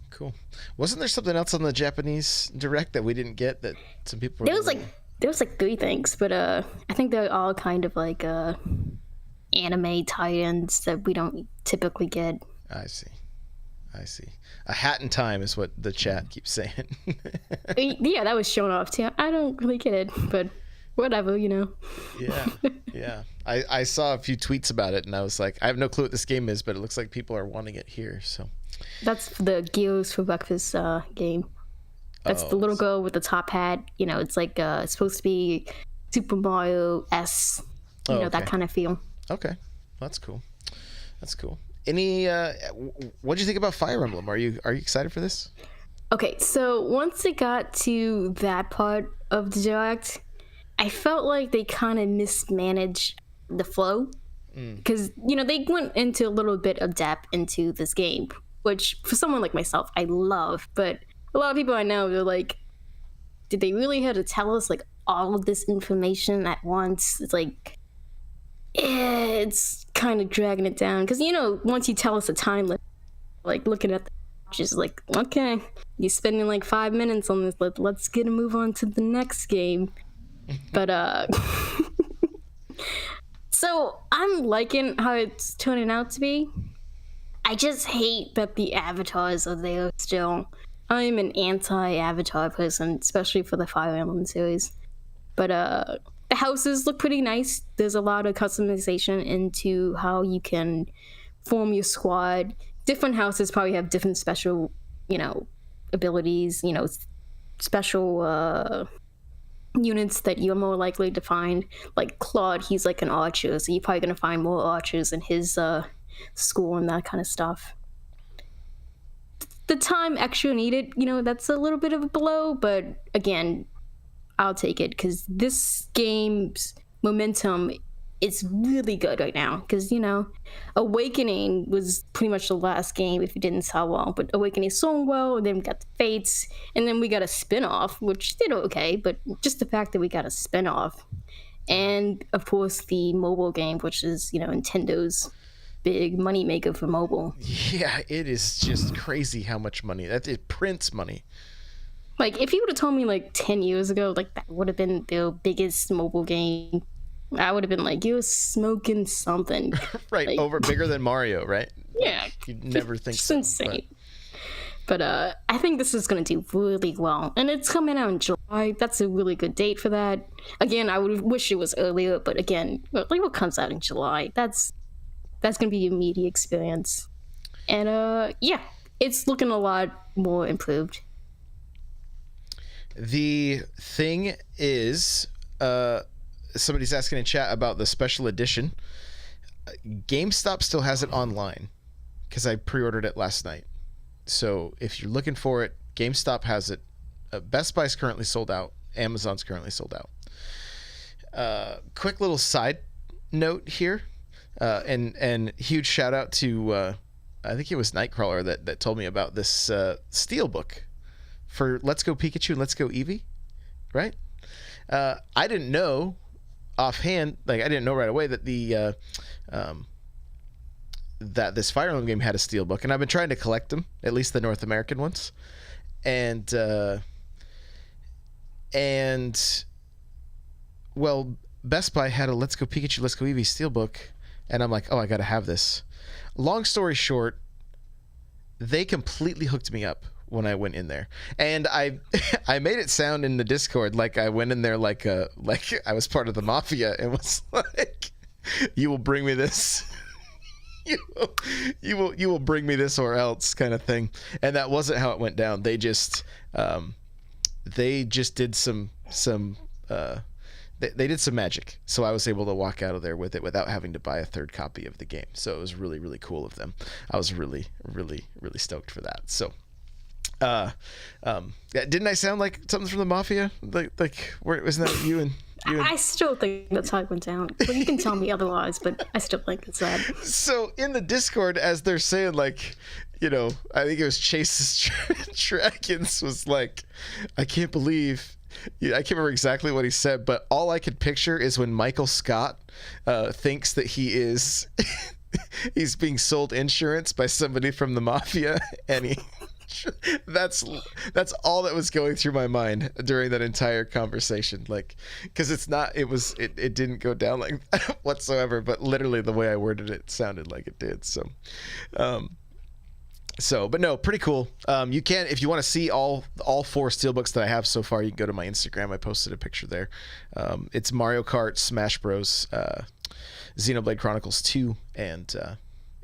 Cool. Wasn't there something else on the Japanese direct that we didn't get that some people there was like 3 things, but I think they're all kind of like anime tie-ins that we don't typically get. I see. A hat in time is what the chat keeps saying. Yeah, that was shown off too. I don't really get it, but whatever, Yeah. I saw a few tweets about it, and I was like, I have no clue what this game is, but it looks like people are wanting it here. So that's the Gears for Breakfast game. That's the little girl with the top hat. It's like it's supposed to be Super Mario S. That kind of feel. Okay, that's cool. Any what do you think about Fire Emblem? Are you excited for this? Okay, so once it got to that part of the direct, I felt like they kind of mismanaged the flow. Because, they went into a little bit of depth into this game, which for someone like myself, I love. But a lot of people I know, they're like, did they really have to tell us like all of this information at once? It's like, it's kind of dragging it down. Because, once you tell us a time limit, like looking at the is like, okay, you're spending like 5 minutes on this. Let's get a move on to the next game. But so I'm liking how it's turning out to be. I just hate that the avatars are there still. I'm an anti-avatar person, especially for the Fire Emblem series. But the houses look pretty nice. There's a lot of customization into how you can form your squad. Different houses probably have different special, abilities, special units that you're more likely to find. Like Claude, he's like an archer, so you're probably going to find more archers in his school and that kind of stuff. The time extra needed, that's a little bit of a blow, but again, I'll take it because this game's momentum is really good right now. Because, Awakening was pretty much the last game if it didn't sell well, but Awakening sold well, and then we got the Fates, and then we got a spin-off, which did okay, but just the fact that we got a spin-off. And, of course, the mobile game, which is, Nintendo's big money maker for mobile. Yeah, it is just crazy how much money. It prints money. Like, if you would have told me, 10 years ago, that would have been their biggest mobile game, I would have been like, you're smoking something. Right, bigger than Mario, right? Yeah. You'd never think it's so. It's insane. But I think this is going to do really well. And it's coming out in July. That's a really good date for that. Again, I would wish it was earlier, but again, what comes out in July? That's going to be a media experience. And, yeah, it's looking a lot more improved. The thing is, somebody's asking in chat about the special edition. GameStop still has it online because I pre-ordered it last night. So if you're looking for it, GameStop has it. Best Buy's currently sold out. Amazon's currently sold out. Quick little side note here, and huge shout out to I think it was Nightcrawler that told me about this Steelbook for Let's Go Pikachu and Let's Go Eevee, right? I didn't know offhand, I didn't know right away that that this Fire Emblem game had a Steelbook, and I've been trying to collect them, at least the North American ones, and well, Best Buy had a Let's Go Pikachu, Let's Go Eevee Steelbook, and I'm like, oh, I gotta have this. Long story short, they completely hooked me up when I went in there, and I made it sound in the Discord like I went in there like I was part of the mafia and was like, you will bring me this, you will bring me this or else kind of thing. And that wasn't how it went down. They just did some they did some magic, so I was able to walk out of there with it without having to buy a third copy of the game. So it was really, really cool of them. I was really, really, really stoked for that. So didn't I sound like something from the mafia? Wasn't that you and I still think that's how it went down. Well, you can tell me otherwise, but I still think it's that. So in the Discord, as they're saying, I think it was Chase's Dragons was like, I can't believe. I can't remember exactly what he said, but all I could picture is when Michael Scott thinks that he's being sold insurance by somebody from the mafia, and that's all that was going through my mind during that entire conversation. Because it didn't go down like that whatsoever, but literally the way I worded it sounded like it did. But no, pretty cool. You can, if you want to see all 4 Steelbooks that I have so far, you can go to my Instagram. I posted a picture there. It's Mario Kart, Smash Bros, Xenoblade Chronicles 2, and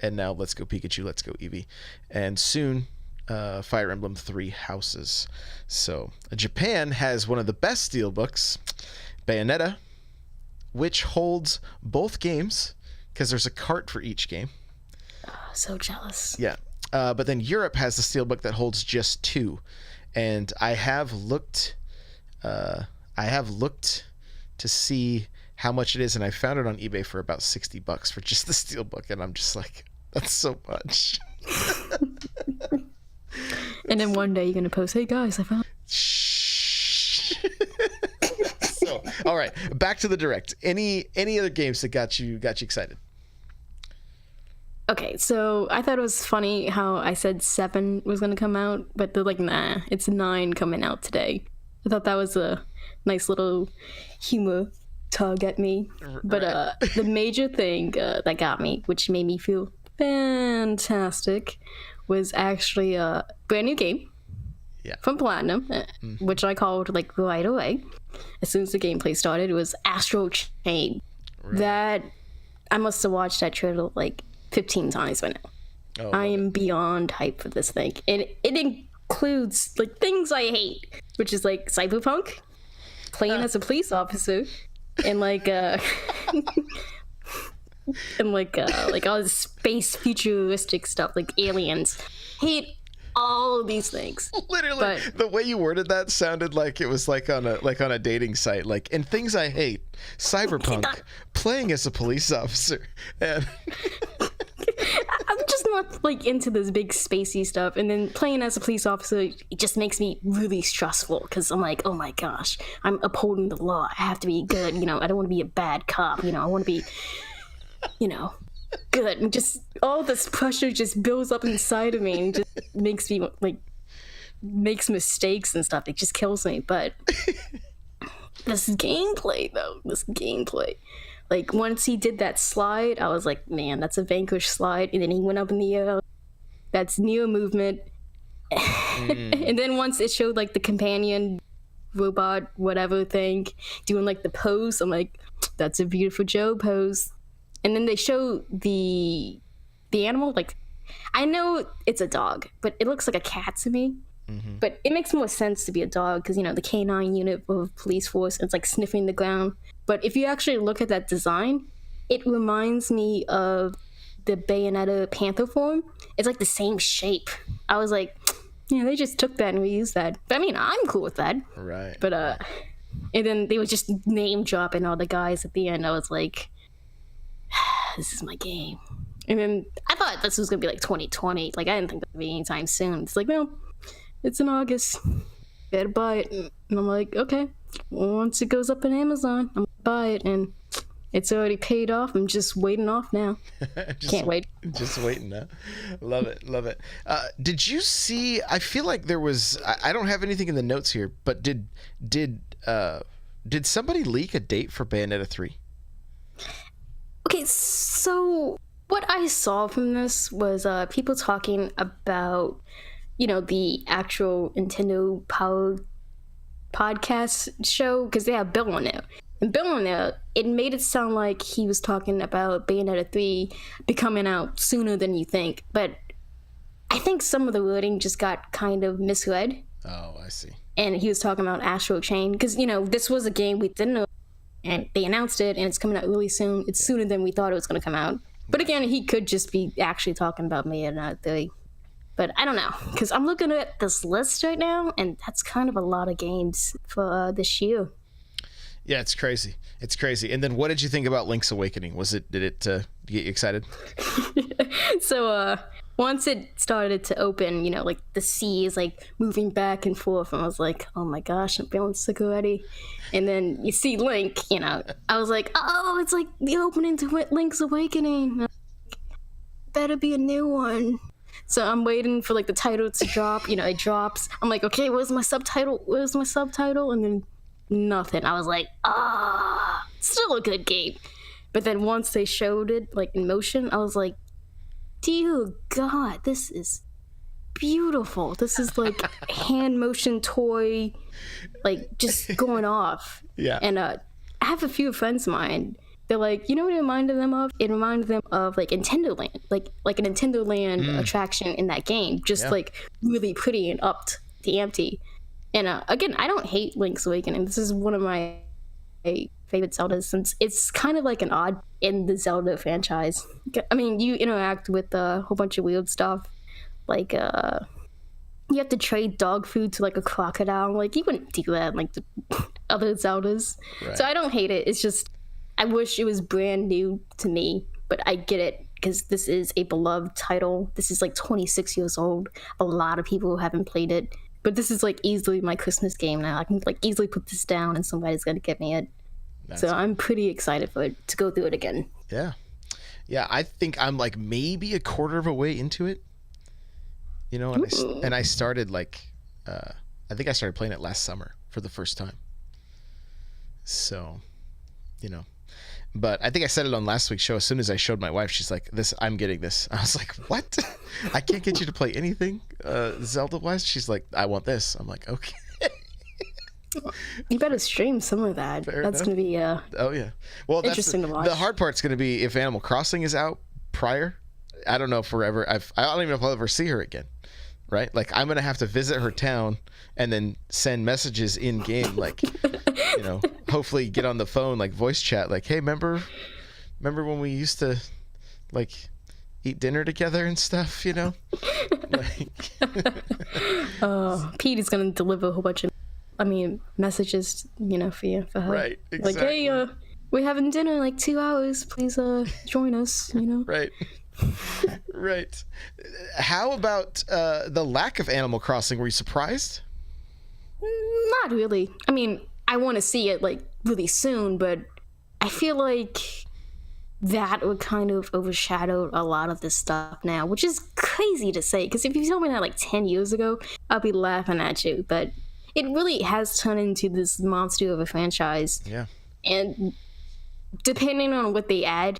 now Let's Go Pikachu, Let's Go Eevee, and soon Fire Emblem 3 Houses. So Japan has one of the best Steelbooks, Bayonetta, which holds both games because there's a cart for each game. Oh, so jealous. Yeah. But then Europe has the Steelbook that holds just 2, and I have looked to see how much it is, and I found it on eBay for about $60 for just the Steelbook, and I'm just like, that's so much. And then one day you're gonna post, "Hey guys, I found." Shh. So, all right, back to the Direct. Any other games that got you excited? Okay, so I thought it was funny how I said 7 was gonna come out, but they're like, nah, it's 9 coming out today. I thought that was a nice little humor tug at me. But the major thing that got me, which made me feel fantastic, was actually a brand new game from Platinum, which I called like right away. As soon as the gameplay started, it was Astral Chain. Right. That I must have watched that trailer like 15 times by now. Oh, I am beyond hype for this thing. And it includes like things I hate, which is like cyberpunk, playing as a police officer, and like and like all this space futuristic stuff, like aliens. Hate all of these things. Literally, But the way you worded that sounded like it was like on a dating site. Like, and things I hate: cyberpunk, playing as a police officer, and I'm just not like into this big spacey stuff, and then playing as a police officer, it just makes me really stressful because I'm like, oh my gosh, I'm upholding the law. I have to be good, I don't want to be a bad cop, I want to be, good. And just all this pressure just builds up inside of me and just makes me makes mistakes and stuff. It just kills me. But this gameplay, like once he did that slide, I was like, man, that's a Vanquish slide. And then he went up in the air. That's Neo movement. And then once it showed like the companion robot whatever thing doing like the pose, I'm like, that's a Beautiful Joe pose. And then they show the animal, like, I know it's a dog, but it looks like a cat to me. Mm-hmm. But it makes more sense to be a dog because, the canine unit of police force, it's like sniffing the ground. But if you actually look at that design, it reminds me of the Bayonetta panther form. It's like the same shape. I was like, they just took that and reused that. But, I'm cool with that. right. But, and then they were just name dropping all the guys at the end. I was like, this is my game. And then I thought this was gonna be like 2020. Like, I didn't think that would be anytime soon. It's like, no, it's in August. Better buy it. And I'm like, okay. Once it goes up on Amazon, I'm gonna buy it, and it's already paid off. I'm just waiting off now. Can't wait. Just waiting now. Love it. Did you see? I feel like there was. I don't have anything in the notes here, but did somebody leak a date for Bayonetta 3? Okay, so what I saw from this was people talking about, the actual Nintendo Power podcast show, because they have Bill on there. And Bill on there, it made it sound like he was talking about Bayonetta 3 becoming out sooner than you think. But I think some of the wording just got kind of misread. Oh, I see. And he was talking about Astral Chain, because, this was a game we didn't know. And they announced it, and it's coming out really soon. It's sooner than we thought it was going to come out. But again, he could just be actually talking about Bayonetta 3. But I don't know, because I'm looking at this list right now, and that's kind of a lot of games for this year. Yeah, it's crazy. And then what did you think about Link's Awakening? Did it get you excited? So once it started to open, like the sea is like moving back and forth, and I was like, oh my gosh, I'm feeling sick already. And then you see Link, I was like, oh, it's like the opening to Link's Awakening. Better be a new one. So I'm waiting for like the title to drop. It drops. I'm like, okay, where's my subtitle? And then nothing. I was like, still a good game. But then once they showed it like in motion, I was like, dear God, this is beautiful. This is like hand motion toy, like just going off. Yeah. And I have a few friends of mine. They're like, you know what it reminded them of? It reminded them of like Nintendo Land, like a Nintendo Land attraction in that game, just like really pretty and upped the ante. And again, I don't hate Link's Awakening. This is one of my favorite Zeldas, since it's kind of like an odd in the Zelda franchise. You interact with a whole bunch of weird stuff, like you have to trade dog food to like a crocodile. Like, you wouldn't do that in like the other Zeldas. Right. So I don't hate it. It's just, I wish it was brand new to me, but I get it because this is a beloved title. This is like 26 years old. A lot of people haven't played it, but this is like easily my Christmas game now. I can like easily put this down and somebody's going to get me it. So I'm pretty excited for it to go through it again. Yeah. Yeah, I think I'm like maybe a quarter of a way into it. You know, and I started like, I think I started playing it last summer for the first time. So, you know, but I think I said it on last week's show. As soon as I showed my wife, she's like, "This, I'm getting this." I was like, "What? I can't get you to play anything Zelda-wise?" She's like, "I want this." I'm like, "Okay." You better stream some of that. Fair That's enough. going to be Oh yeah. Well, interesting to watch. The hard part's going to be if Animal Crossing is out prior. I don't know if forever. I don't even know if I'll ever see her again. Right? Like I'm going to have to visit her town and then send messages in game, like, you know, hopefully get on the phone, like voice chat, like, "Hey, remember when we used to like eat dinner together and stuff, you know?" Like, Pete is going to deliver a whole bunch of, messages, you know, for her. Right, Like, exactly. "Hey, we're having dinner in like 2 hours. Please, join us," you know? right. Right. How about the lack of Animal Crossing? Were you surprised? Not really. I mean, I want to see it like really soon, but I feel like that would kind of overshadow a lot of this stuff now, which is crazy to say, because if you told me that like 10 years ago, I'd be laughing at you. But it really has turned into this monster of a franchise. Yeah. And depending on what they add,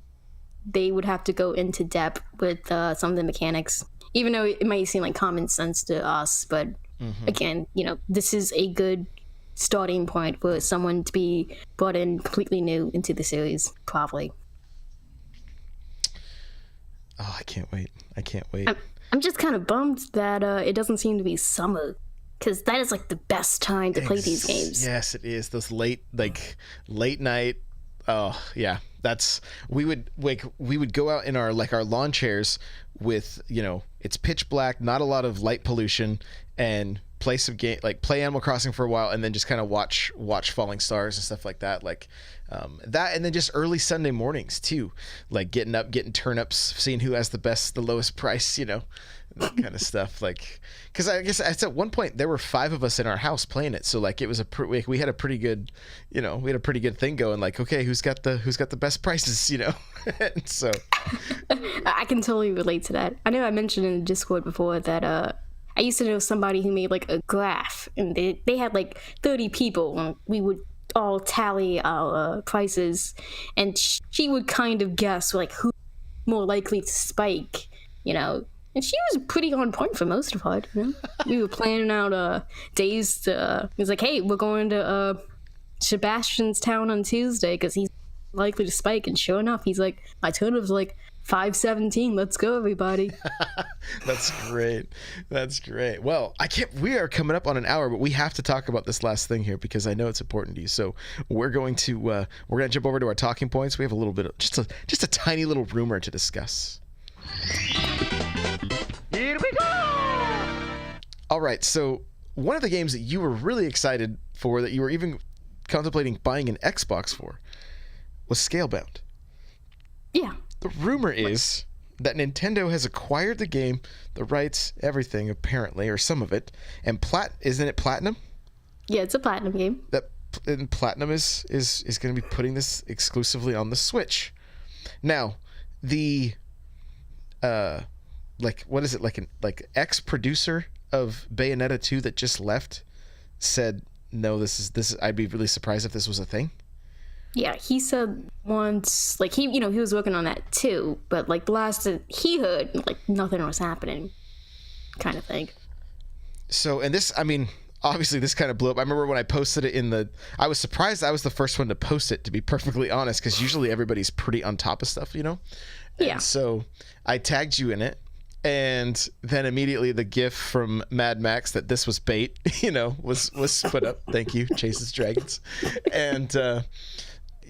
they would have to go into depth with some of the mechanics, even though it might seem like common sense to us. But again, you know, this is a good starting point for someone to be brought in completely new into the series, probably. Oh, I can't wait. I can't wait. I'm just kind of bummed that it doesn't seem to be summer, because that is like the best time to play these games. Yes, it is. Those late night. Oh yeah, we would go out in our lawn chairs with, you know, it's pitch black, not a lot of light pollution, and play some game, like play Animal Crossing for a while, and then just kind of watch falling stars and stuff like that, like that, and then just early Sunday mornings too, like getting up, getting turnips, seeing who has the lowest price, you know, that kind of stuff. Like, because I guess at one point there were 5 of us in our house playing it, so like it was we had a pretty good, you know, we had a pretty good thing going. Like, okay, who's got the best prices, you know? And so I can totally relate to that. I know I mentioned in the Discord before that I used to know somebody who made like a graph, and they had like 30 people, and we would all tally our prices, and she would kind of guess like who's more likely to spike, you know. And she was pretty on point for most of it, you know? We were planning out days to, it was like, "Hey, we're going to Sebastian's town on Tuesday because he's likely to spike." And sure enough, he's like, "My turnip's like 517. Let's go, everybody." That's great. That's great. Well, we are coming up on an hour, but we have to talk about this last thing here because I know it's important to you. So we're going to jump over to our talking points. We have a little bit of just a tiny little rumor to discuss. Here we go! All right. So one of the games that you were really excited for, that you were even contemplating buying an Xbox for, was Scalebound. Yeah. The rumor is that Nintendo has acquired the game, the rights, everything apparently, or some of it, and isn't it Platinum? Yeah, it's a Platinum game. And Platinum is going to be putting this exclusively on the Switch. Now, the what is it, like ex-producer of Bayonetta 2 that just left said, "No, this is I'd be really surprised if this was a thing." Yeah, he said once, like, he was working on that too, but like the last that he heard, like, nothing was happening, kind of thing. So, and this, I mean, obviously this kind of blew up. I remember when I posted it I was surprised I was the first one to post it, to be perfectly honest, because usually everybody's pretty on top of stuff, you know? Yeah. And so I tagged you in it, and then immediately the GIF from Mad Max that this was bait, you know, was put up. Thank you, Chases Dragons. And,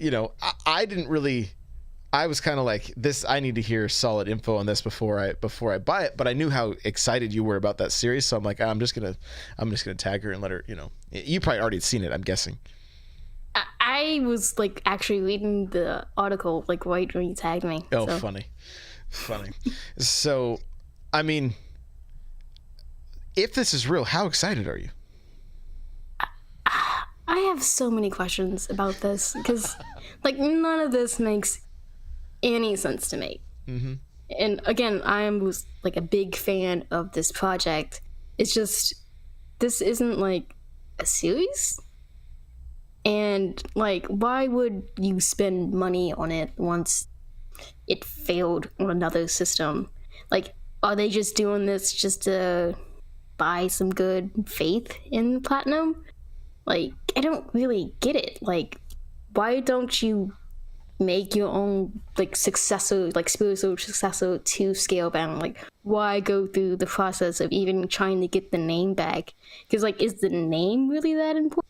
you know, I didn't really, I was kind of like, I need to hear solid info on this before I buy it. But I knew how excited you were about that series, so I'm like, I'm just gonna tag her and let her, you know. You probably already seen it, I'm guessing. I was like actually reading the article like right when you tagged me. Oh, so. funny. So, I mean, if this is real, how excited are you? I have so many questions about this because, like, none of this makes any sense to me. And again, I was like a big fan of this project. It's just, this isn't like a series. And like, why would you spend money on it once it failed on another system? Like, are they just doing this just to buy some good faith in Platinum? Like, I don't really get it. Like, why don't you make your own like successor, like spiritual successor to Scalebound? Like, why go through the process of even trying to get the name back? Because like, is the name really that important?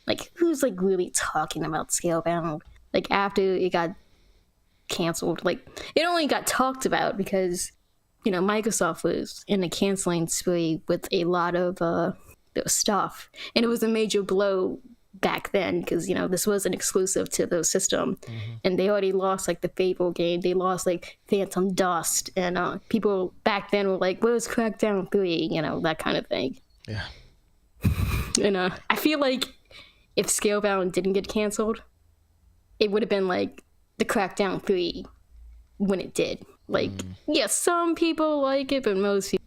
Like, who's like really talking about Scalebound? Like, after it got canceled, like it only got talked about because, you know, Microsoft was in a canceling spree with a lot of their stuff, and it was a major blow back then because, you know, this was an exclusive to the system, and they already lost like the Fable game, they lost like Phantom Dust, and people back then were like, where's Crackdown 3, you know, that kind of thing. Yeah. And I feel like if Scalebound didn't get canceled, it would have been like the Crackdown 3 when it did. Like, yeah, some people like it, but most people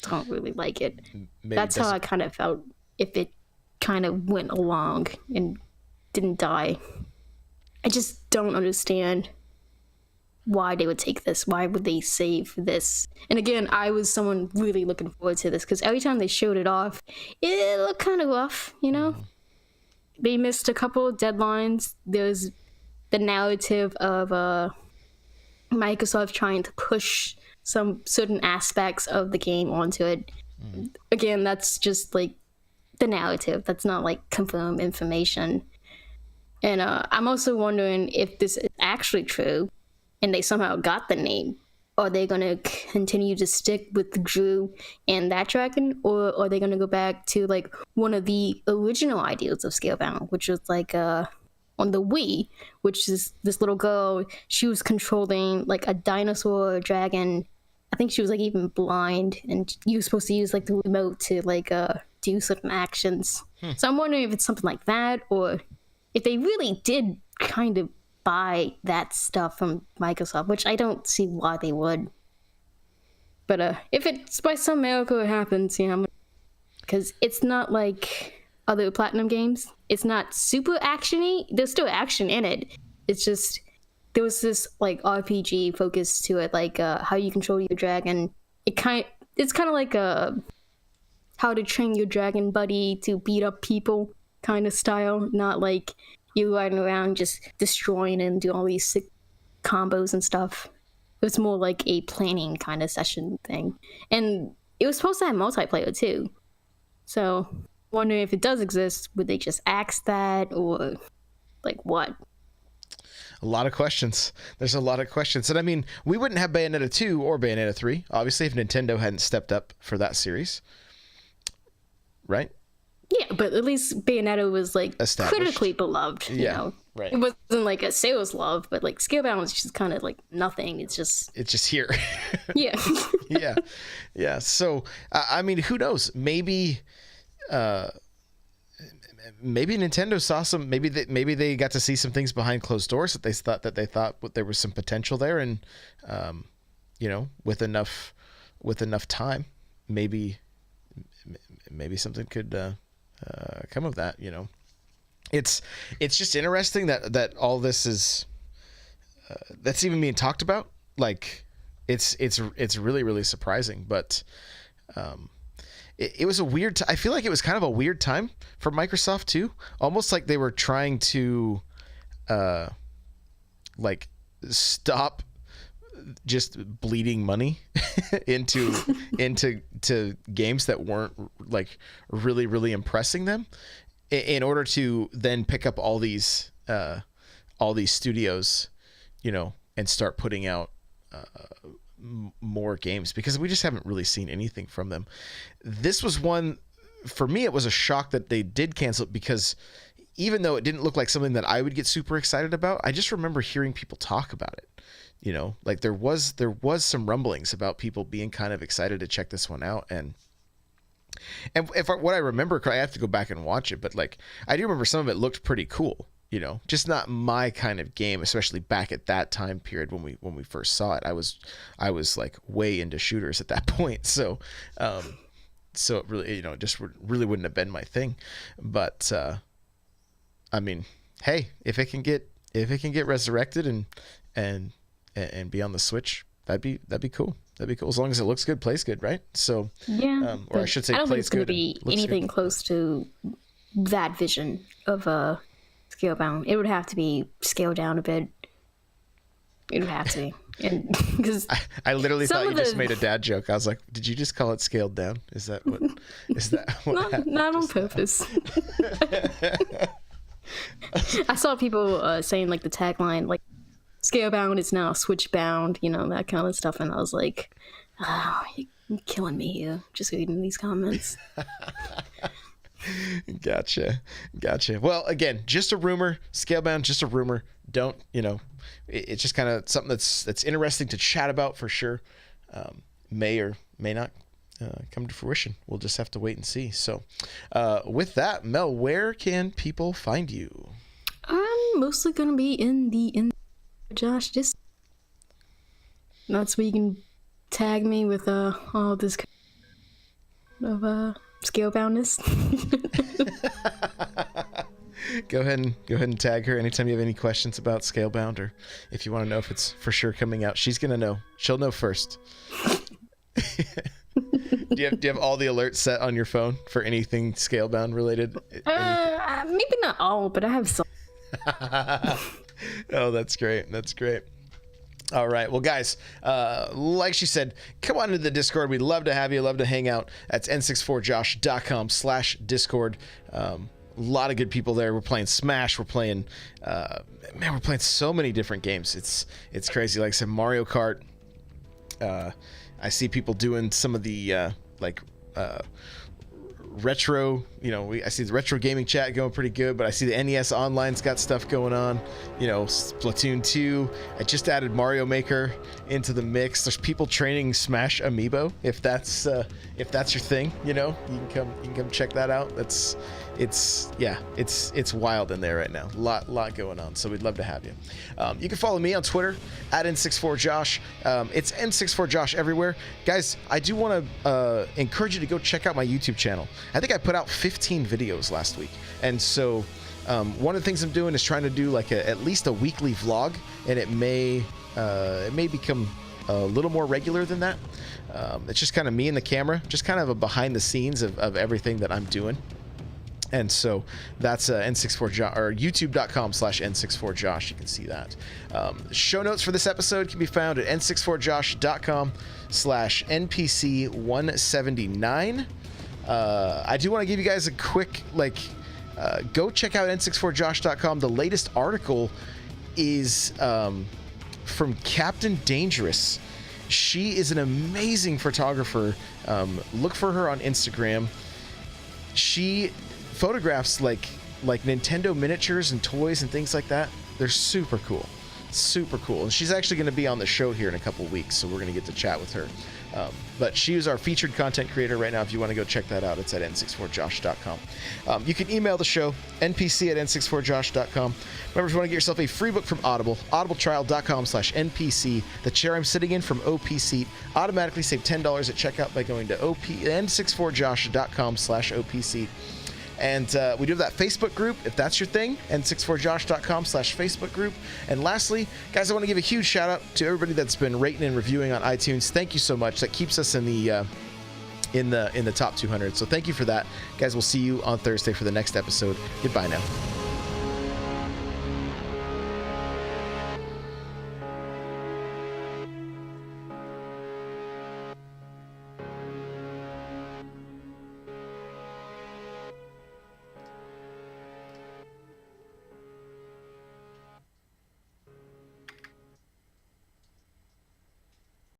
don't really like it. That's how I kind of felt if it kind of went along and didn't die. I just don't understand why they would take this. Why would they save this? And again, I was someone really looking forward to this because every time they showed it off, it looked kind of rough, you know? They missed a couple of deadlines. There's the narrative of Microsoft trying to push some certain aspects of the game onto it. Again, that's just like the narrative. That's not like confirmed information. And I'm also wondering if this is actually true and they somehow got the name. Are they going to continue to stick with Drew and that dragon, or are they going to go back to like one of the original ideas of Scalebound, which was like on the Wii, which is this little girl, she was controlling like a dinosaur dragon. I think she was like even blind, and you were supposed to use like the remote to like do certain actions. So I'm wondering if it's something like that, or if they really did kind of buy that stuff from Microsoft, which I don't see why they would. But if it's by some miracle it happens, you know, because it's not like other Platinum games. It's not super actiony. There's still action in it. It's just there was this like RPG focus to it, like how you control your dragon. It's kind of like how to train your dragon buddy to beat up people kind of style, not like you riding around just destroying and do all these sick combos and stuff. It was more like a planning kind of session thing. And it was supposed to have multiplayer too. So wondering if it does exist, would they just axe that, or like what? A lot of questions. There's a lot of questions. And I mean, we wouldn't have Bayonetta 2 or Bayonetta 3, obviously, if Nintendo hadn't stepped up for that series. Right? Yeah, but at least Bayonetta was like critically beloved, you know. Right. It wasn't like a sales love, but like Scalebound was just kind of like nothing. It's just here. Yeah. Yeah. So I mean, who knows? Maybe Nintendo saw some. Maybe they got to see some things behind closed doors that they thought there was some potential there, and you know, with enough time, maybe something could come of that. You know, it's just interesting that all this is that's even being talked about. Like, it's really, really surprising, but it was a weird I feel like it was kind of a weird time for Microsoft too, almost like they were trying to like stop just bleeding money into games that weren't like really, really impressing them, in order to then pick up all these studios, you know, and start putting out more games, because we just haven't really seen anything from them. This was one, for me, it was a shock that they did cancel it, because even though it didn't look like something that I would get super excited about, I just remember hearing people talk about it. You know, like there was some rumblings about people being kind of excited to check this one out, and what I remember, I have to go back and watch it, but like I do remember some of it looked pretty cool. you know, just not my kind of game, especially back at that time period when we first saw it. I was like way into shooters at that point, so it really, you know, just really wouldn't have been my thing. But I mean, hey, if it can get resurrected and be on the Switch, that'd be cool. That'd be cool, as long as it looks good, plays good, right? So Yeah, or I should say, I don't think plays it's going to good. be Looks anything good. close to that vision of Scalebound. It would have to be scaled down a bit. It would have to be, and because I literally some thought you of just the- made a dad joke. I was like, did you just call it scaled down? Is that what? not on purpose. I saw people saying like the tagline, like Scalebound is now Switch bound, you know, that kind of stuff, and I was like, oh, you're killing me here just reading these comments. Gotcha. Well, again, just a rumor. Scalebound, just a rumor. Don't, you know, it's just kind of something that's interesting to chat about for sure. May or may not come to fruition. We'll just have to wait and see. So with that, Mel, where can people find you? I'm mostly gonna be in Josh. Just that's where you can tag me with all this of Scaleboundness. Go ahead and tag her anytime you have any questions about Scalebound, or if you want to know if it's for sure coming out. She's gonna know. She'll know first. Do you have all the alerts set on your phone for anything Scalebound related? Maybe not all, but I have some. Oh, that's great. All right. Well, guys, like she said, come on into the Discord. We'd love to have you. Love to hang out. That's n64josh.com/discord. A lot of good people there. We're playing Smash. We're playing, we're playing so many different games. It's crazy. Like I said, Mario Kart. I see people doing some of the retro, you know, I see the retro gaming chat going pretty good, but I see the NES Online's got stuff going on, you know, Splatoon 2. I just added Mario Maker into the mix. There's people training Smash Amiibo. If that's your thing, you know, you can come check that out. It's wild in there right now. Lot going on. So we'd love to have you. You can follow me on Twitter at N64Josh. It's N64Josh everywhere. Guys, I do want to encourage you to go check out my YouTube channel. I think I put out 15 videos last week. And so one of the things I'm doing is trying to do like at least a weekly vlog, and it may become a little more regular than that. It's just kind of me and the camera, just kind of a behind the scenes of everything that I'm doing. And so that's N64Josh, or youtube.com/N64Josh. You can see that. Show notes for this episode can be found at N64Josh.com/NPC179. I do want to give you guys a quick, go check out N64Josh.com. The latest article is from Captain Dangerous. She is an amazing photographer. Look for her on Instagram. She photographs like Nintendo miniatures and toys and things like that. They're super cool, and she's actually going to be on the show here in a couple weeks, so we're going to get to chat with her. But she is our featured content creator right now. If you want to go check that out, it's at n64josh.com. You can email the show, npc@n64josh.com. Remember, if you want to get yourself a free book from Audible, audibletrial.com/npc. The chair I'm sitting in from OP Seat. Automatically save $10 at checkout by going to n64josh.com/OP Seat. And we do have that Facebook group, if that's your thing, n64josh.com/Facebook group. And lastly, guys, I want to give a huge shout out to everybody that's been rating and reviewing on iTunes. Thank you so much. That keeps us in the top 200. So thank you for that. Guys, we'll see you on Thursday for the next episode. Goodbye now.